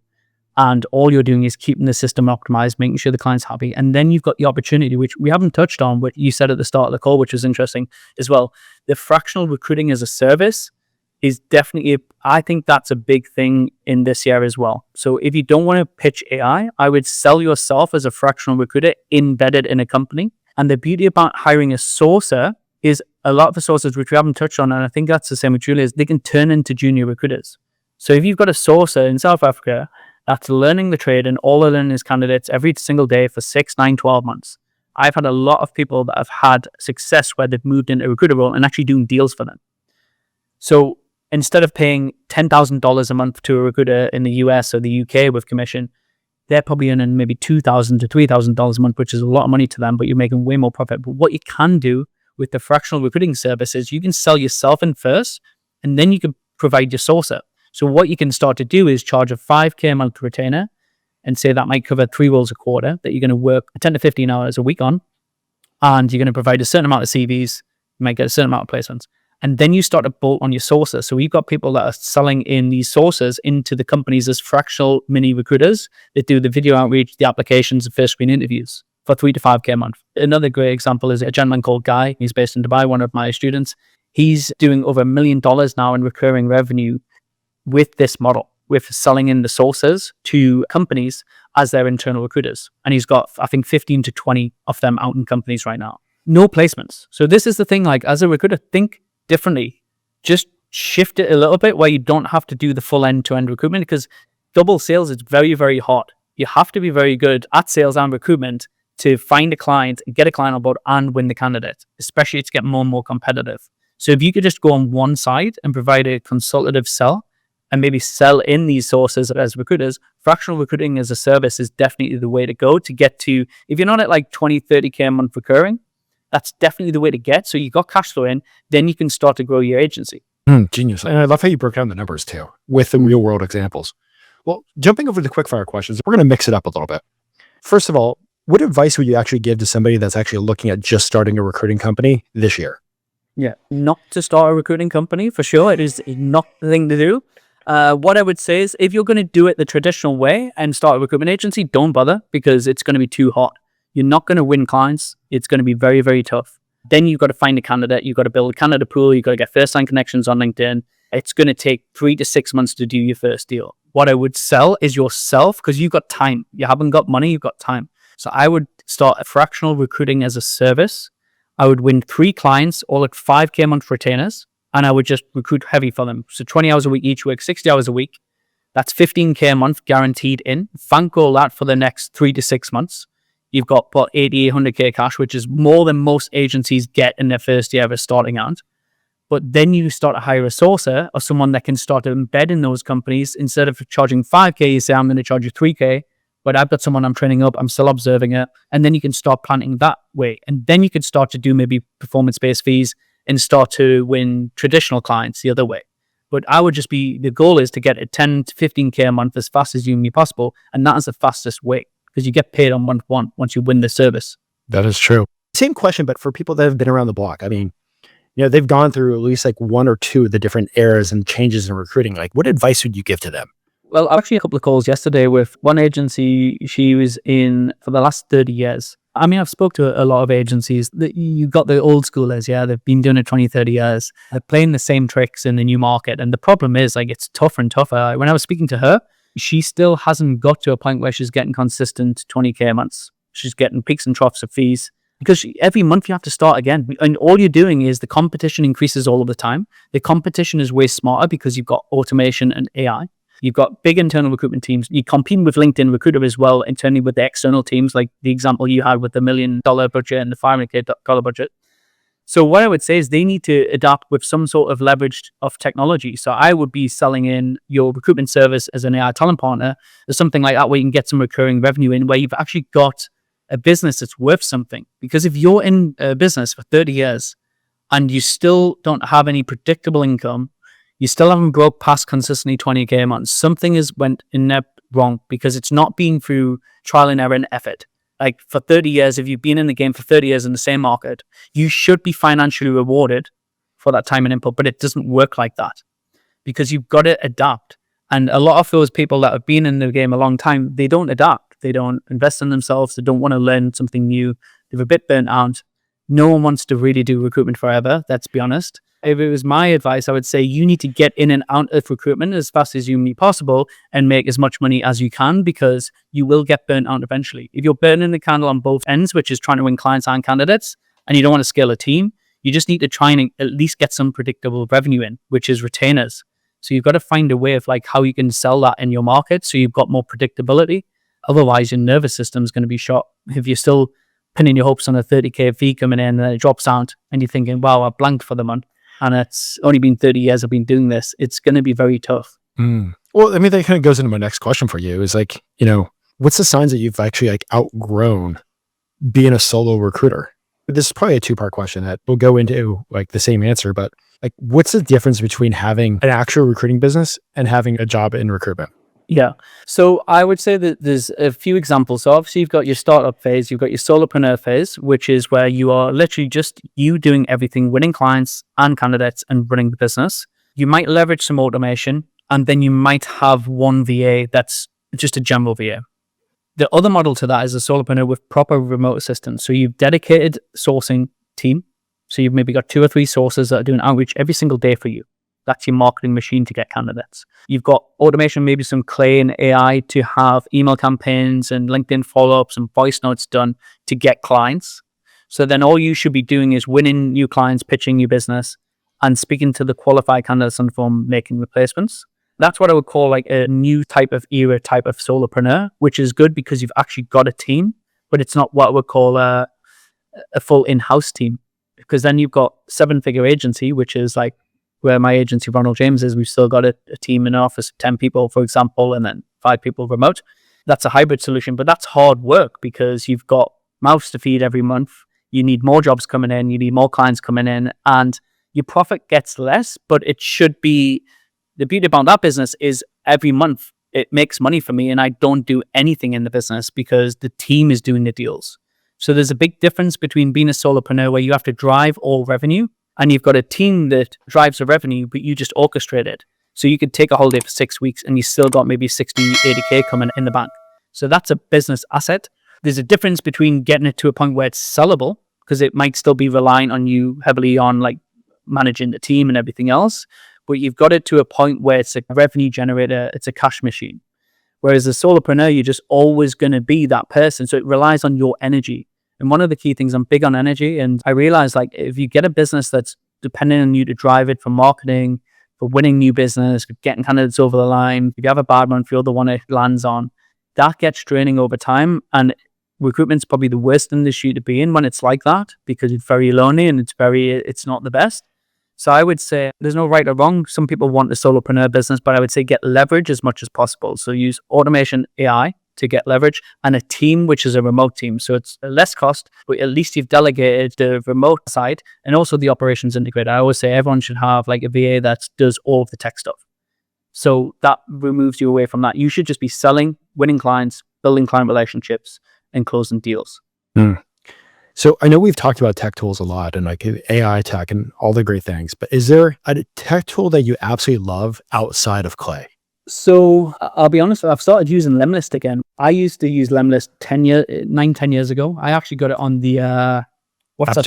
And all you're doing is keeping the system optimized, making sure the client's happy. And then you've got the opportunity, which we haven't touched on, what you said at the start of the call, which was interesting as well. The fractional recruiting as a service is definitely, I think that's a big thing in this year as well. So if you don't want to pitch AI, I would sell yourself as a fractional recruiter embedded in a company. And the beauty about hiring a sourcer is a lot of the sources, which we haven't touched on, and I think that's the same with Julia, is they can turn into junior recruiters. So if you've got a sourcer in South Africa that's learning the trade and all of learning his candidates every single day for 6, 9, 12 months, I've had a lot of people that have had success where they've moved into a recruiter role and actually doing deals for them. So instead of paying $10,000 a month to a recruiter in the US or the UK with commission, they're probably earning maybe $2,000 to $3,000 a month, which is a lot of money to them, but you're making way more profit. But what you can do with the fractional recruiting service is you can sell yourself in first, and then you can provide your sourcer. So what you can start to do is charge a $5K a month retainer, and say that might cover 3 roles a quarter that you're going to work 10 to 15 hours a week on, and you're going to provide a certain amount of CVs, you might get a certain amount of placements. And then you start to bolt on your sourcer. So we've got people that are selling in these sources into the companies as fractional mini recruiters that do the video outreach, the applications, the first screen interviews for 3 to 5K a month. Another great example is a gentleman called Guy. He's based in Dubai, one of my students. He's doing over $1 million now in recurring revenue with this model, with selling in the sources to companies as their internal recruiters. And he's got, I think, 15 to 20 of them out in companies right now. No placements. So this is the thing, like, as a recruiter, think differently. Just shift it a little bit where you don't have to do the full end-to-end recruitment, because double sales is very, very hard. You have to be very good at sales and recruitment to find a client, get a client on board, and win the candidate, especially to get more and more competitive. So if you could just go on one side and provide a consultative sell and maybe sell in these sources as recruiters, fractional recruiting as a service is definitely the way to go to get to, if you're not at like 20, 30K a month recurring, that's definitely the way to get. So you got cash flow in, then you can start to grow your agency. Genius. And I love how you broke down the numbers too, with the real world examples. Well, jumping over to the quickfire questions, we're going to mix it up a little bit. First of all, what advice would you actually give to somebody that's actually looking at just starting a recruiting company this year? Yeah, not to start a recruiting company, for sure. It is not the thing to do. What I would say is, if you're going to do it the traditional way and start a recruitment agency, don't bother, because it's going to be too hot. You're not going to win clients. It's going to be very, very tough. Then you've got to find a candidate. You've got to build a candidate pool. You've got to get first-time connections on LinkedIn. It's going to take 3 to 6 months to do your first deal. What I would sell is yourself, because you've got time. You haven't got money, you've got time. So I would start a fractional recruiting as a service. I would win 3 clients, all at 5K a month retainers, and I would just recruit heavy for them. So 20 hours a week each, work 60 hours a week. That's 15K a month guaranteed in. Bankroll that for the next 3 to 6 months. You've got about 80, 100K cash, which is more than most agencies get in their first year of starting out. But then you start to hire a sourcer or someone that can start to embed in those companies. Instead of charging 5K, you say, I'm going to charge you 3K, but I've got someone I'm training up, I'm still observing it. And then you can start planting that way. And then you can start to do maybe performance-based fees and start to win traditional clients the other way. But I would just be, the goal is to get a 10 to 15K a month as fast as humanly possible. And that is the fastest way, because you get paid on month one once you win the service. That is true. Same question, but for people that have been around the block. I mean, you know, they've gone through at least like 1 or 2 of the different eras and changes in recruiting. Like, what advice would you give to them? Well, actually, a couple of calls yesterday with one agency. She was in for the last 30 years. I mean, I've spoke to a lot of agencies. You got the old schoolers, yeah, they've been doing it 20, 30 years. They're playing the same tricks in the new market. And the problem is, like, it's tougher and tougher. When I was speaking to her, she still hasn't got to a point where she's getting consistent 20K a month. She's getting peaks and troughs of fees because every month you have to start again. And all you're doing is the competition increases all of the time. The competition is way smarter because you've got automation and AI. You've got big internal recruitment teams. You're competing with LinkedIn Recruiter as well, internally with the external teams, like the example you had with the $1 million budget and the $500K budget. So what I would say is they need to adapt with some sort of leverage of technology. So I would be selling in your recruitment service as an AI talent partner or something like that, where you can get some recurring revenue in, where you've actually got a business that's worth something. Because if you're in a business for 30 years and you still don't have any predictable income, you still haven't broke past consistently 20K a month, something is went in there wrong, because it's not being through trial and error and effort. Like for 30 years, if you've been in the game for 30 years in the same market, you should be financially rewarded for that time and input, but it doesn't work like that because you've got to adapt. And a lot of those people that have been in the game a long time, they don't adapt. They don't invest in themselves. They don't want to learn something new. They're a bit burnt out. No one wants to really do recruitment forever, let's be honest. If it was my advice, I would say you need to get in and out of recruitment as fast as humanly possible and make as much money as you can, because you will get burnt out eventually. If you're burning the candle on both ends, which is trying to win clients and candidates, and you don't want to scale a team, you just need to try and at least get some predictable revenue in, which is retainers. So you've got to find a way of like how you can sell that in your market so you've got more predictability. Otherwise, your nervous system is going to be shot. If you're still pinning your hopes on a 30K fee coming in and then it drops out and you're thinking, wow, I blanked for the month, and it's only been 30 years I've been doing this, it's going to be very tough. Well, I mean, that kind of goes into my next question for you is like, what's the signs that you've actually like outgrown being a solo recruiter? This is probably a two-part question that will go into like the same answer, but like, what's the difference between having an actual recruiting business and having a job in recruitment? Yeah. So I would say that there's a few examples. So obviously you've got your startup phase, you've got your solopreneur phase, which is where you are literally just you doing everything, winning clients and candidates and running the business. You might leverage some automation, and then you might have one VA that's just a general VA. The other model to that is a solopreneur with proper remote assistance. So you've dedicated sourcing team. So you've maybe got 2 or 3 sources that are doing outreach every single day for you. That's your marketing machine to get candidates. You've got automation, maybe some Clay and AI to have email campaigns and LinkedIn follow-ups and voice notes done to get clients. So then all you should be doing is winning new clients, pitching new business, and speaking to the qualified candidates on the phone, making replacements. That's what I would call like a new type of era type of solopreneur, which is good because you've actually got a team, but it's not what I would call a full in-house team. Because then you've got 7-figure agency, which is like where my agency, Ronald James, is. We've still got a team in office of 10 people, for example, and then 5 people remote. That's a hybrid solution, but that's hard work because you've got mouths to feed every month. You need more jobs coming in. You need more clients coming in, and your profit gets less, but it should be. The beauty about that business is every month it makes money for me and I don't do anything in the business because the team is doing the deals. So there's a big difference between being a solopreneur where you have to drive all revenue and you've got a team that drives the revenue, but you just orchestrate it. So you could take a holiday for 6 weeks and you still got maybe 60, 80K coming in the bank. So that's a business asset. There's a difference between getting it to a point where it's sellable, because it might still be relying on you heavily on like managing the team and everything else. But you've got it to a point where it's a revenue generator, it's a cash machine. Whereas a solopreneur, you're just always going to be that person. So it relies on your energy. And one of the key things, I'm big on energy. And I realize like if you get a business that's dependent on you to drive it for marketing, for winning new business, for getting candidates over the line, if you have a bad month, you're the one it lands on, that gets draining over time. And recruitment's probably the worst industry to be in when it's like that, because it's very lonely and it's not the best. So I would say there's no right or wrong. Some people want a solopreneur business, but I would say get leverage as much as possible. So use automation, AI to get leverage, and a team, which is a remote team. So it's less cost, but at least you've delegated the remote side and also the operations integrator. I always say everyone should have like a VA that does all of the tech stuff. So that removes you away from that. You should just be selling, winning clients, building client relationships, and closing deals. So I know we've talked about tech tools a lot and like AI tech and all the great things, but is there a tech tool that you absolutely love outside of Clay? So I'll be honest, I've started using Lemlist again. I used to use Lemlist 10 years ago. I actually got it on the, what's that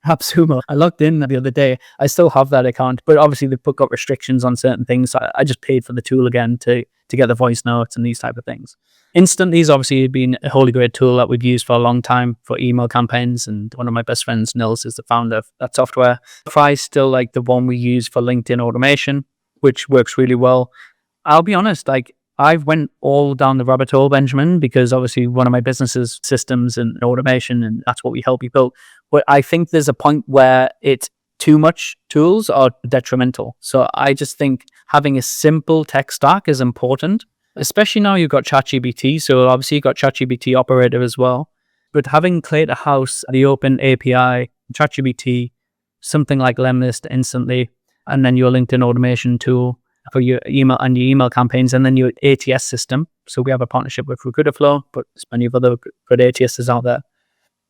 AppSumo. I logged in the other day. I still have that account, but obviously they put up restrictions on certain things. So I just paid for the tool again to get the voice notes and these type of things. Instantly's obviously been a holy great tool that we've used for a long time for email campaigns. And one of my best friends, Nils, is the founder of that software. Fry's still like the one we use for LinkedIn automation, which works really well. I'll be honest, like I've went all down the rabbit hole, Benjamin, because obviously one of my businesses systems and automation, and that's what we help people. But I think there's a point where it's too much tools are detrimental. So I just think having a simple tech stack is important, especially now you've got ChatGPT. So obviously you've got ChatGPT operator as well. But having Clayton House, the open API, ChatGPT, something like Lemlist instantly, and then your LinkedIn automation tool for your email and your email campaigns, and then your ATS system. So we have a partnership with Recruiterflow, but there's plenty of other good ATSs out there.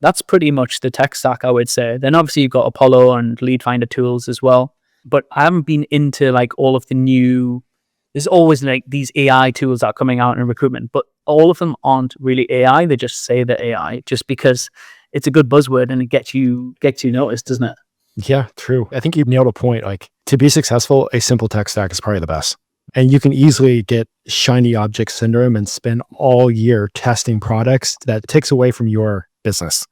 That's pretty much the tech stack, I would say. Then obviously you've got Apollo and Lead Finder tools as well. But I haven't been into like all of the new, there's always like these AI tools that are coming out in recruitment, but all of them aren't really AI. They just say they're AI just because it's a good buzzword and it gets you noticed, doesn't it? Yeah, true. I think you nailed a point. Like to be successful, a simple tech stack is probably the best. And you can easily get shiny object syndrome and spend all year testing products that takes away from your business.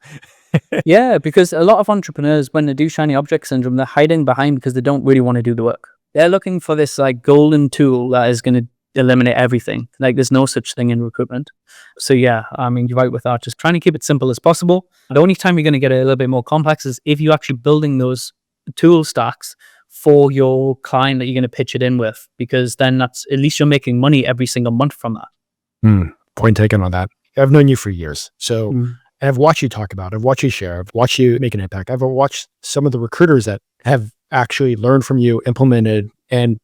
Yeah, because a lot of entrepreneurs, when they do shiny object syndrome, they're hiding behind because they don't really want to do the work. They're looking for this like golden tool that is going to eliminate everything. Like there's no such thing in recruitment. So yeah, I mean, you're right with that. Just trying to keep it simple as possible. The only time you're going to get a little bit more complex is if you're actually building those tool stacks for your client that you're going to pitch it in with, because then that's, at least you're making money every single month from that. Point taken on that. I've known you for years. So I've watched you talk about it. I've watched you share. I've watched you make an impact. I've watched some of the recruiters that have actually learned from you, implemented, and,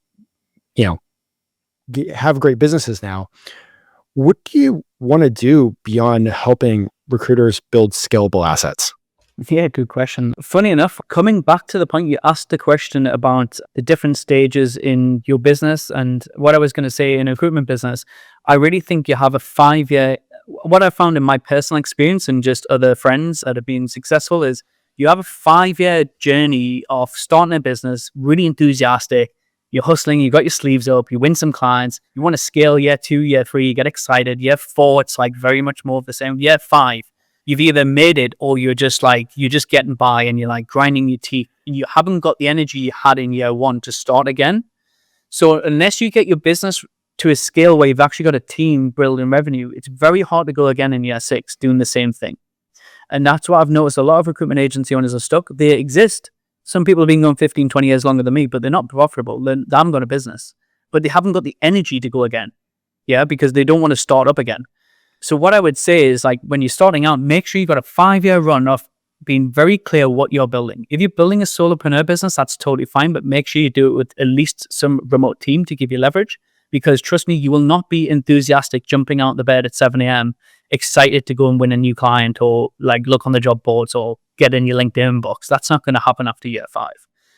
you know, have great businesses now. What do you want to do beyond helping recruiters build scalable assets? Yeah, good question. Funny enough, coming back to the point you asked the question about the different stages in your business and what I was going to say in a recruitment business, I really think you have a 5-year, what I found in my personal experience and just other friends that have been successful is you have a 5-year journey of starting a business, really enthusiastic. You're hustling, you got your sleeves up, you win some clients, you want to scale year 2, year 3, you get excited. Year 4, it's like very much more of the same. Year 5, you've either made it or you're just getting by and you're like grinding your teeth. You haven't got the energy you had in year 1 to start again. So unless you get your business to a scale where you've actually got a team building revenue, it's very hard to go again in year 6 doing the same thing. And that's what I've noticed. A lot of recruitment agency owners are stuck. They exist. Some people have been going 15, 20 years longer than me, but they're not profitable. They haven't got a business, but they haven't got the energy to go again. Yeah, because they don't want to start up again. So what I would say is, like, when you're starting out, make sure you've got a 5-year run of being very clear what you're building. If you're building a solopreneur business, that's totally fine, but make sure you do it with at least some remote team to give you leverage. Because trust me, you will not be enthusiastic jumping out of the bed at 7 a.m. excited to go and win a new client or like look on the job boards or get in your LinkedIn box. That's not going to happen after year 5.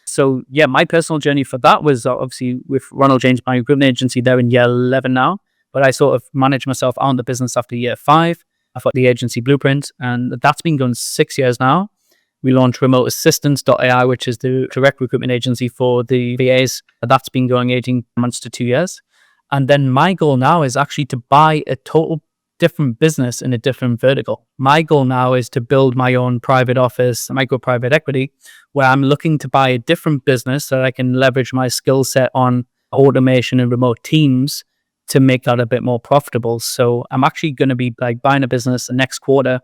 So yeah, my personal journey for that was obviously with Ronald James, my recruitment agency, there in year 11 now. But I sort of managed myself out in the business after year 5. I've got the agency Blueprint, and that's been going 6 years now. We launched remoteassistance.ai, which is the direct recruitment agency for the VAs. That's been going 18 months to 2 years. And then my goal now is actually to buy a total different business in a different vertical. My goal now is to build my own private office, micro private equity, where I'm looking to buy a different business so that I can leverage my skill set on automation and remote teams to make that a bit more profitable. So I'm actually going to be like buying a business next quarter,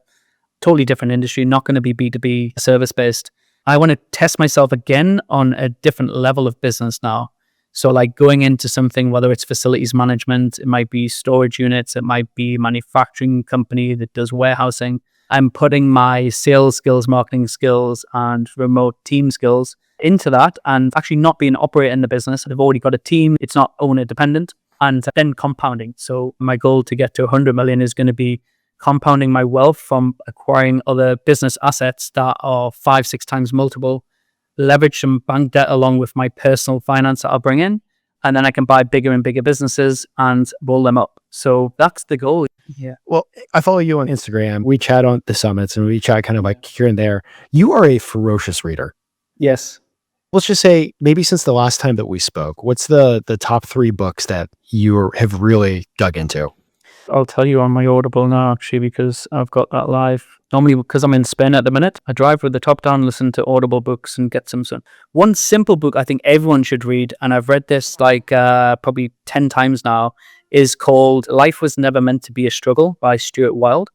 totally different industry, not going to be B2B service based. I want to test myself again on a different level of business now. So like going into something, whether it's facilities management, it might be storage units, it might be a manufacturing company that does warehousing. I'm putting my sales skills, marketing skills, and remote team skills into that and actually not being an operator in the business. I've already got a team. It's not owner dependent, and then compounding. So my goal to get to 100 million is going to be compounding my wealth from acquiring other business assets that are 5-6 times multiple, leverage some bank debt along with my personal finance that I'll bring in, and then I can buy bigger and bigger businesses and roll them up. So that's the goal. Yeah. Well, I follow you on Instagram. We chat on the summits and we chat kind of like here and there. You are a ferocious reader. Yes. Let's just say maybe since the last time that we spoke, what's the top 3 books that you have really dug into? I'll tell you on my Audible now, actually, because I've got that live. Normally, because I'm in Spain at the minute, I drive with the top down, listen to Audible books, and get some sun. One simple book I think everyone should read, and I've read this like probably 10 times now, is called Life Was Never Meant to Be a Struggle by Stuart Wilde.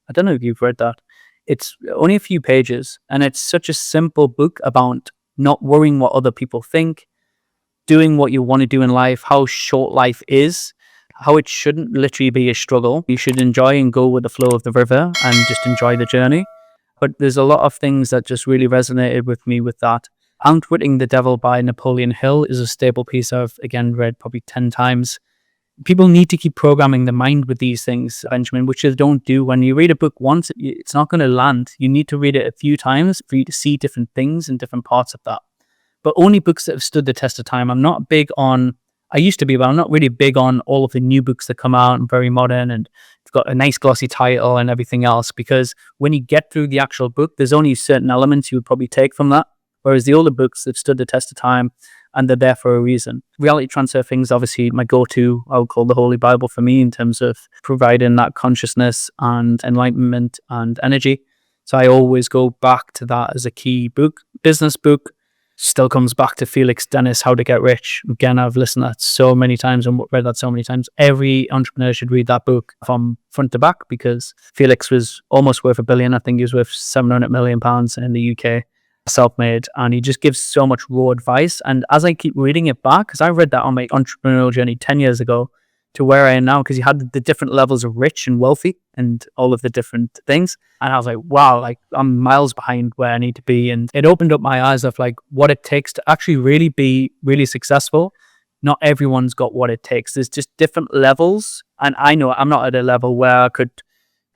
I don't know if you've read that. It's only a few pages, and it's such a simple book about not worrying what other people think, doing what you want to do in life, how short life is, how it shouldn't literally be a struggle. You should enjoy and go with the flow of the river and just enjoy the journey. But there's a lot of things that just really resonated with me with that. Outwitting the Devil by Napoleon Hill is a staple piece I've, again, read probably 10 times. People need to keep programming the mind with these things, Benjamin, which they don't do. When you read a book once, it's not going to land. You need to read it a few times for you to see different things and different parts of that. But only books that have stood the test of time. I used to be, but I'm not really big on all of the new books that come out and very modern and it's got a nice glossy title and everything else. Because when you get through the actual book, there's only certain elements you would probably take from that. Whereas the older books have stood the test of time and they're there for a reason. Reality transfer things, obviously, my go-to, I would call the Holy Bible for me in terms of providing that consciousness and enlightenment and energy. So I always go back to that as a key book. Business book still comes back to Felix Dennis, How to Get Rich. Again, I've listened to that so many times and read that so many times. Every entrepreneur should read that book from front to back because Felix was almost worth $1 billion. I think he was worth £700 million in the UK. Self-made, and he just gives so much raw advice. And as I keep reading it back, because I read that on my entrepreneurial journey 10 years ago to where I am now, because he had the different levels of rich and wealthy and all of the different things, and I was like, wow, like I'm miles behind where I need to be. And it opened up my eyes of like what it takes to actually really be really successful. Not everyone's got what it takes. There's just different levels, and I know I'm not at a level where I could,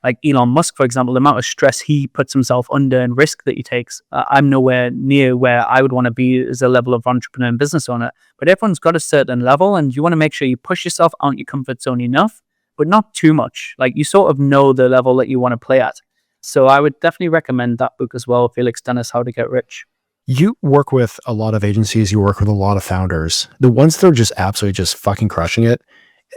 like Elon Musk, for example, the amount of stress he puts himself under and risk that he takes, I'm nowhere near where I would want to be as a level of entrepreneur and business owner. But everyone's got a certain level and you want to make sure you push yourself out your comfort zone enough, but not too much. Like you sort of know the level that you want to play at. So I would definitely recommend that book as well, Felix Dennis, How to Get Rich. You work with a lot of agencies, you work with a lot of founders. The ones that are just absolutely just fucking crushing it,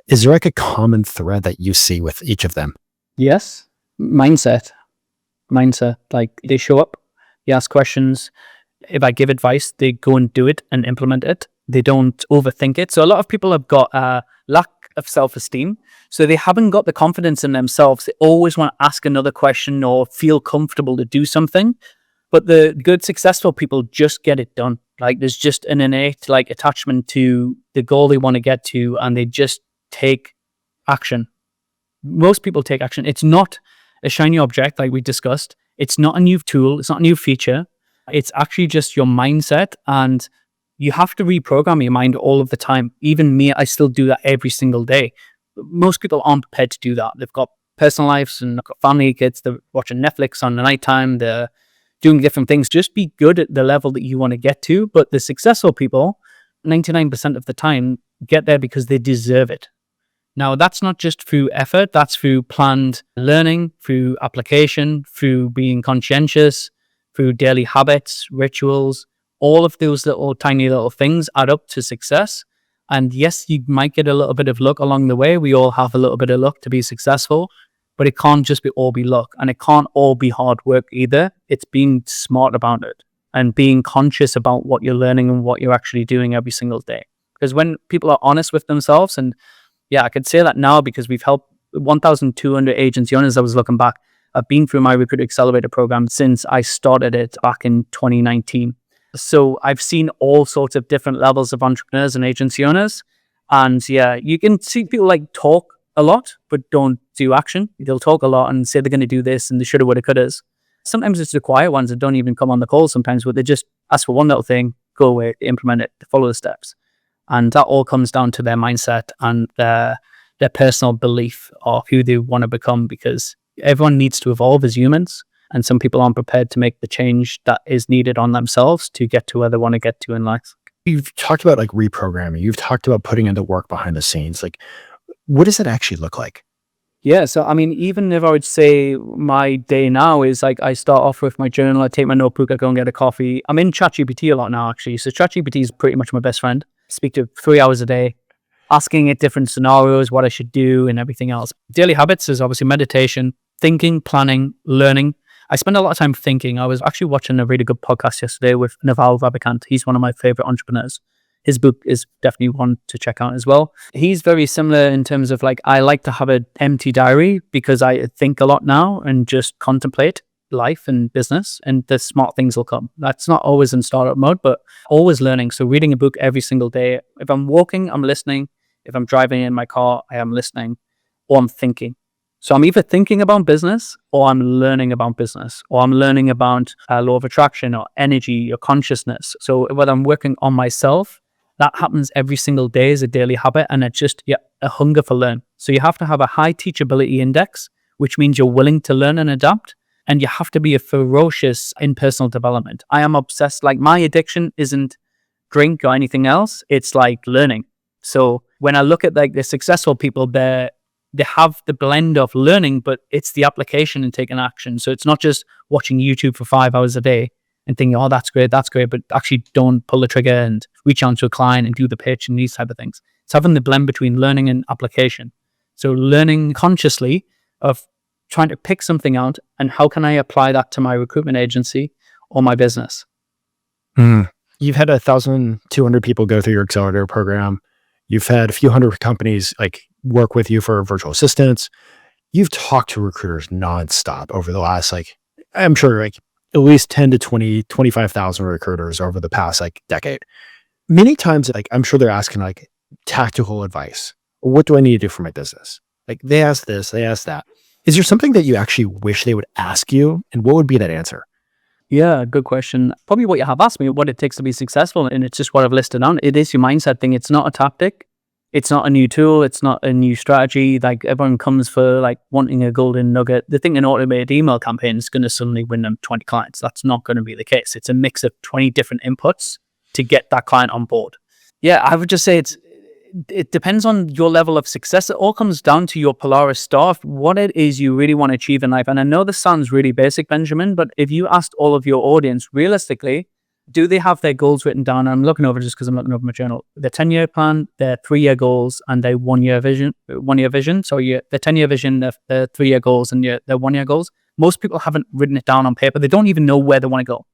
is there like a common thread that you see with each of them? Yes. Mindset. Like they show up, you ask questions. If I give advice, they go and do it and implement it. They don't overthink it. So a lot of people have got a lack of self-esteem. So they haven't got the confidence in themselves. They always want to ask another question or feel comfortable to do something. But the good, successful people just get it done. Like there's just an innate like attachment to the goal they want to get to, and they just take action. Most people take action. It's not a shiny object like we discussed. It's not a new tool. It's not a new feature. It's actually just your mindset, and you have to reprogram your mind all of the time. Even me, I still do that every single day. Most people aren't prepared to do that. They've got personal lives and got family, kids. They're watching Netflix on the nighttime. They're doing different things. Just be good at the level that you want to get to. But the successful people, 99% of the time, get there because they deserve it. Now, that's not just through effort, that's through planned learning, through application, through being conscientious, through daily habits, rituals. All of those little tiny little things add up to success. And yes, you might get a little bit of luck along the way. We all have a little bit of luck to be successful, but it can't just be all be luck, and it can't all be hard work either. It's being smart about it and being conscious about what you're learning and what you're actually doing every single day. Because when people are honest with themselves, and yeah, I could say that now because we've helped 1,200 agency owners. I was looking back. I've been through my Recruit Accelerator program since I started it back in 2019. So I've seen all sorts of different levels of entrepreneurs and agency owners. And yeah, you can see people like talk a lot, but don't do action. They'll talk a lot and say they're going to do this and they shoulda, woulda, couldas. Sometimes it's the quiet ones that don't even come on the call sometimes, but they just ask for one little thing, go away, implement it, follow the steps. And that all comes down to their mindset and their personal belief of who they want to become, because everyone needs to evolve as humans. And some people aren't prepared to make the change that is needed on themselves to get to where they want to get to in life. You've talked about like reprogramming. You've talked about putting in the work behind the scenes. Like, what does it actually look like? Yeah, so I mean, even if I would say my day now is like I start off with my journal, I take my notebook, I go and get a coffee. I'm in ChatGPT a lot now, actually. So ChatGPT is pretty much my best friend. I speak to it 3 hours a day, asking it different scenarios, what I should do, and everything else. Daily habits is obviously meditation, thinking, planning, learning. I spend a lot of time thinking. I was actually watching a really good podcast yesterday with Naval Ravikant. He's one of my favorite entrepreneurs. His book is definitely one to check out as well. He's very similar in terms of like, I like to have an empty diary because I think a lot now and just contemplate life and business, and the smart things will come. That's not always in startup mode, but always learning. So reading a book every single day. If I'm walking, I'm listening. If I'm driving in my car, I am listening, or I'm thinking. So I'm either thinking about business or I'm learning about business, or I'm learning about law of attraction or energy or consciousness. So whether I'm working on myself, that happens every single day as a daily habit, and it's just a hunger for learn. So you have to have a high teachability index, which means you're willing to learn and adapt, and you have to be a ferocious in personal development. I am obsessed. Like, my addiction isn't drink or anything else. It's like learning. So when I look at like the successful people, they have the blend of learning, but it's the application and taking action. So it's not just watching YouTube for 5 hours a day and thinking, oh, that's great, but actually don't pull the trigger and reach out to a client and do the pitch and these type of things. It's having the blend between learning and application. So learning consciously of trying to pick something out and how can I apply that to my recruitment agency or my business. You've had 1,200 people go through your accelerator program. You've had a few hundred companies like work with you for virtual assistants. You've talked to recruiters nonstop over the last, like, I'm sure like at least 10 to 20, 25,000 recruiters over the past like decade. Many times, like, I'm sure they're asking like tactical advice. What do I need to do for my business? Like, they ask this, they ask that. Is there something that you actually wish they would ask you? And what would be that answer? Yeah, good question. Probably what you have asked me, what it takes to be successful. And it's just what I've listed down. It is your mindset thing. It's not a tactic. It's not a new tool. It's not a new strategy. Like, everyone comes for like wanting a golden nugget. They think an automated email campaign is going to suddenly win them 20 clients. That's not going to be the case. It's a mix of 20 different inputs to get that client on board. Yeah, I would just say it depends on your level of success. It all comes down to your Polaris star, what it is you really want to achieve in life. And I know this sounds really basic, Benjamin, but if you asked all of your audience realistically, do they have their goals written down? I'm looking over just because I'm looking over my journal. Their 10-year plan, their 3-year goals, and their 1-year vision. So their 10-year vision, their 3-year goals, and their 1-year goals. Most people haven't written it down on paper. They don't even know where they want to go.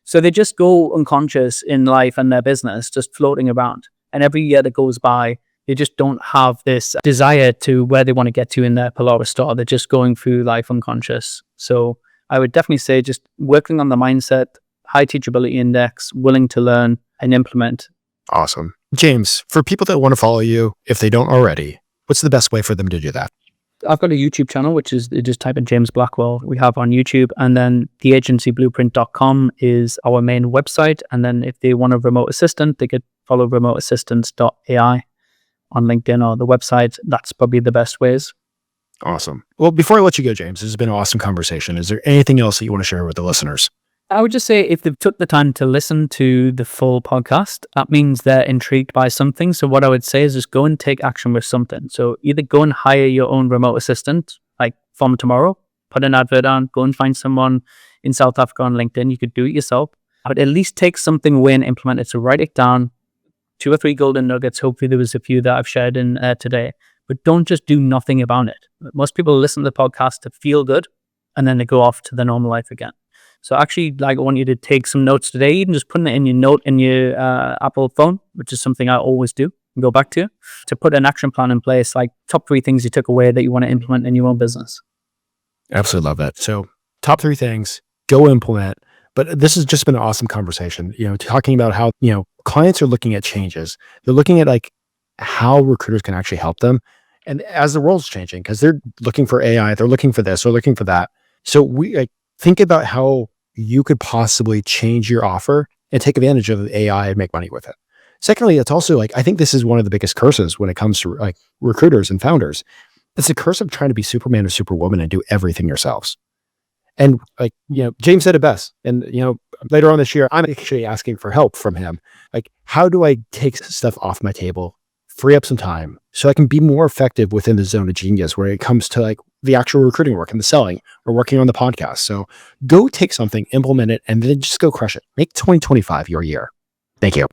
So they just go unconscious in life and their business, just floating around. And every year that goes by, they just don't have this desire to where they want to get to in their Polaris star. They're just going through life unconscious. So I would definitely say just working on the mindset, high teachability index, willing to learn and implement. Awesome. James, for people that want to follow you, if they don't already, what's the best way for them to do that? I've got a YouTube channel, which is just type in James Blackwell. We have on YouTube, and then theagencyblueprint.com is our main website. And then if they want a remote assistant, they could follow remoteassistants.ai on LinkedIn or the website. That's probably the best ways. Awesome. Well, before I let you go, James, this has been an awesome conversation. Is there anything else that you want to share with the listeners? I would just say if they've took the time to listen to the full podcast, that means they're intrigued by something. So what I would say is just go and take action with something. So either go and hire your own remote assistant, like from tomorrow, put an advert on, go and find someone in South Africa on LinkedIn. You could do it yourself, but at least take something away and implement it. So write it down, 2 or 3 golden nuggets. Hopefully there was a few that I've shared in today, but don't just do nothing about it. Most people listen to the podcast to feel good, and then they go off to their normal life again. So actually, like, I want you to take some notes today, even just putting it in your note in your Apple phone, which is something I always do and go back to put an action plan in place, like top 3 things you took away that you want to implement in your own business. Absolutely love that. So top 3 things, go implement. But this has just been an awesome conversation, talking about how, clients are looking at changes. They're looking at like how recruiters can actually help them. And as the world's changing, because they're looking for AI, they're looking for this, they're looking for that. So we think about how you could possibly change your offer and take advantage of AI and make money with it. Secondly, it's also like, I think this is one of the biggest curses when it comes to like recruiters and founders. It's the curse of trying to be Superman or Superwoman and do everything yourselves. And like, James said it best. And, later on this year, I'm actually asking for help from him. Like, how do I take stuff off my table, free up some time so I can be more effective within the zone of genius where it comes to like the actual recruiting work and the selling or working on the podcast. So go take something, implement it, and then just go crush it. Make 2025 your year. Thank you.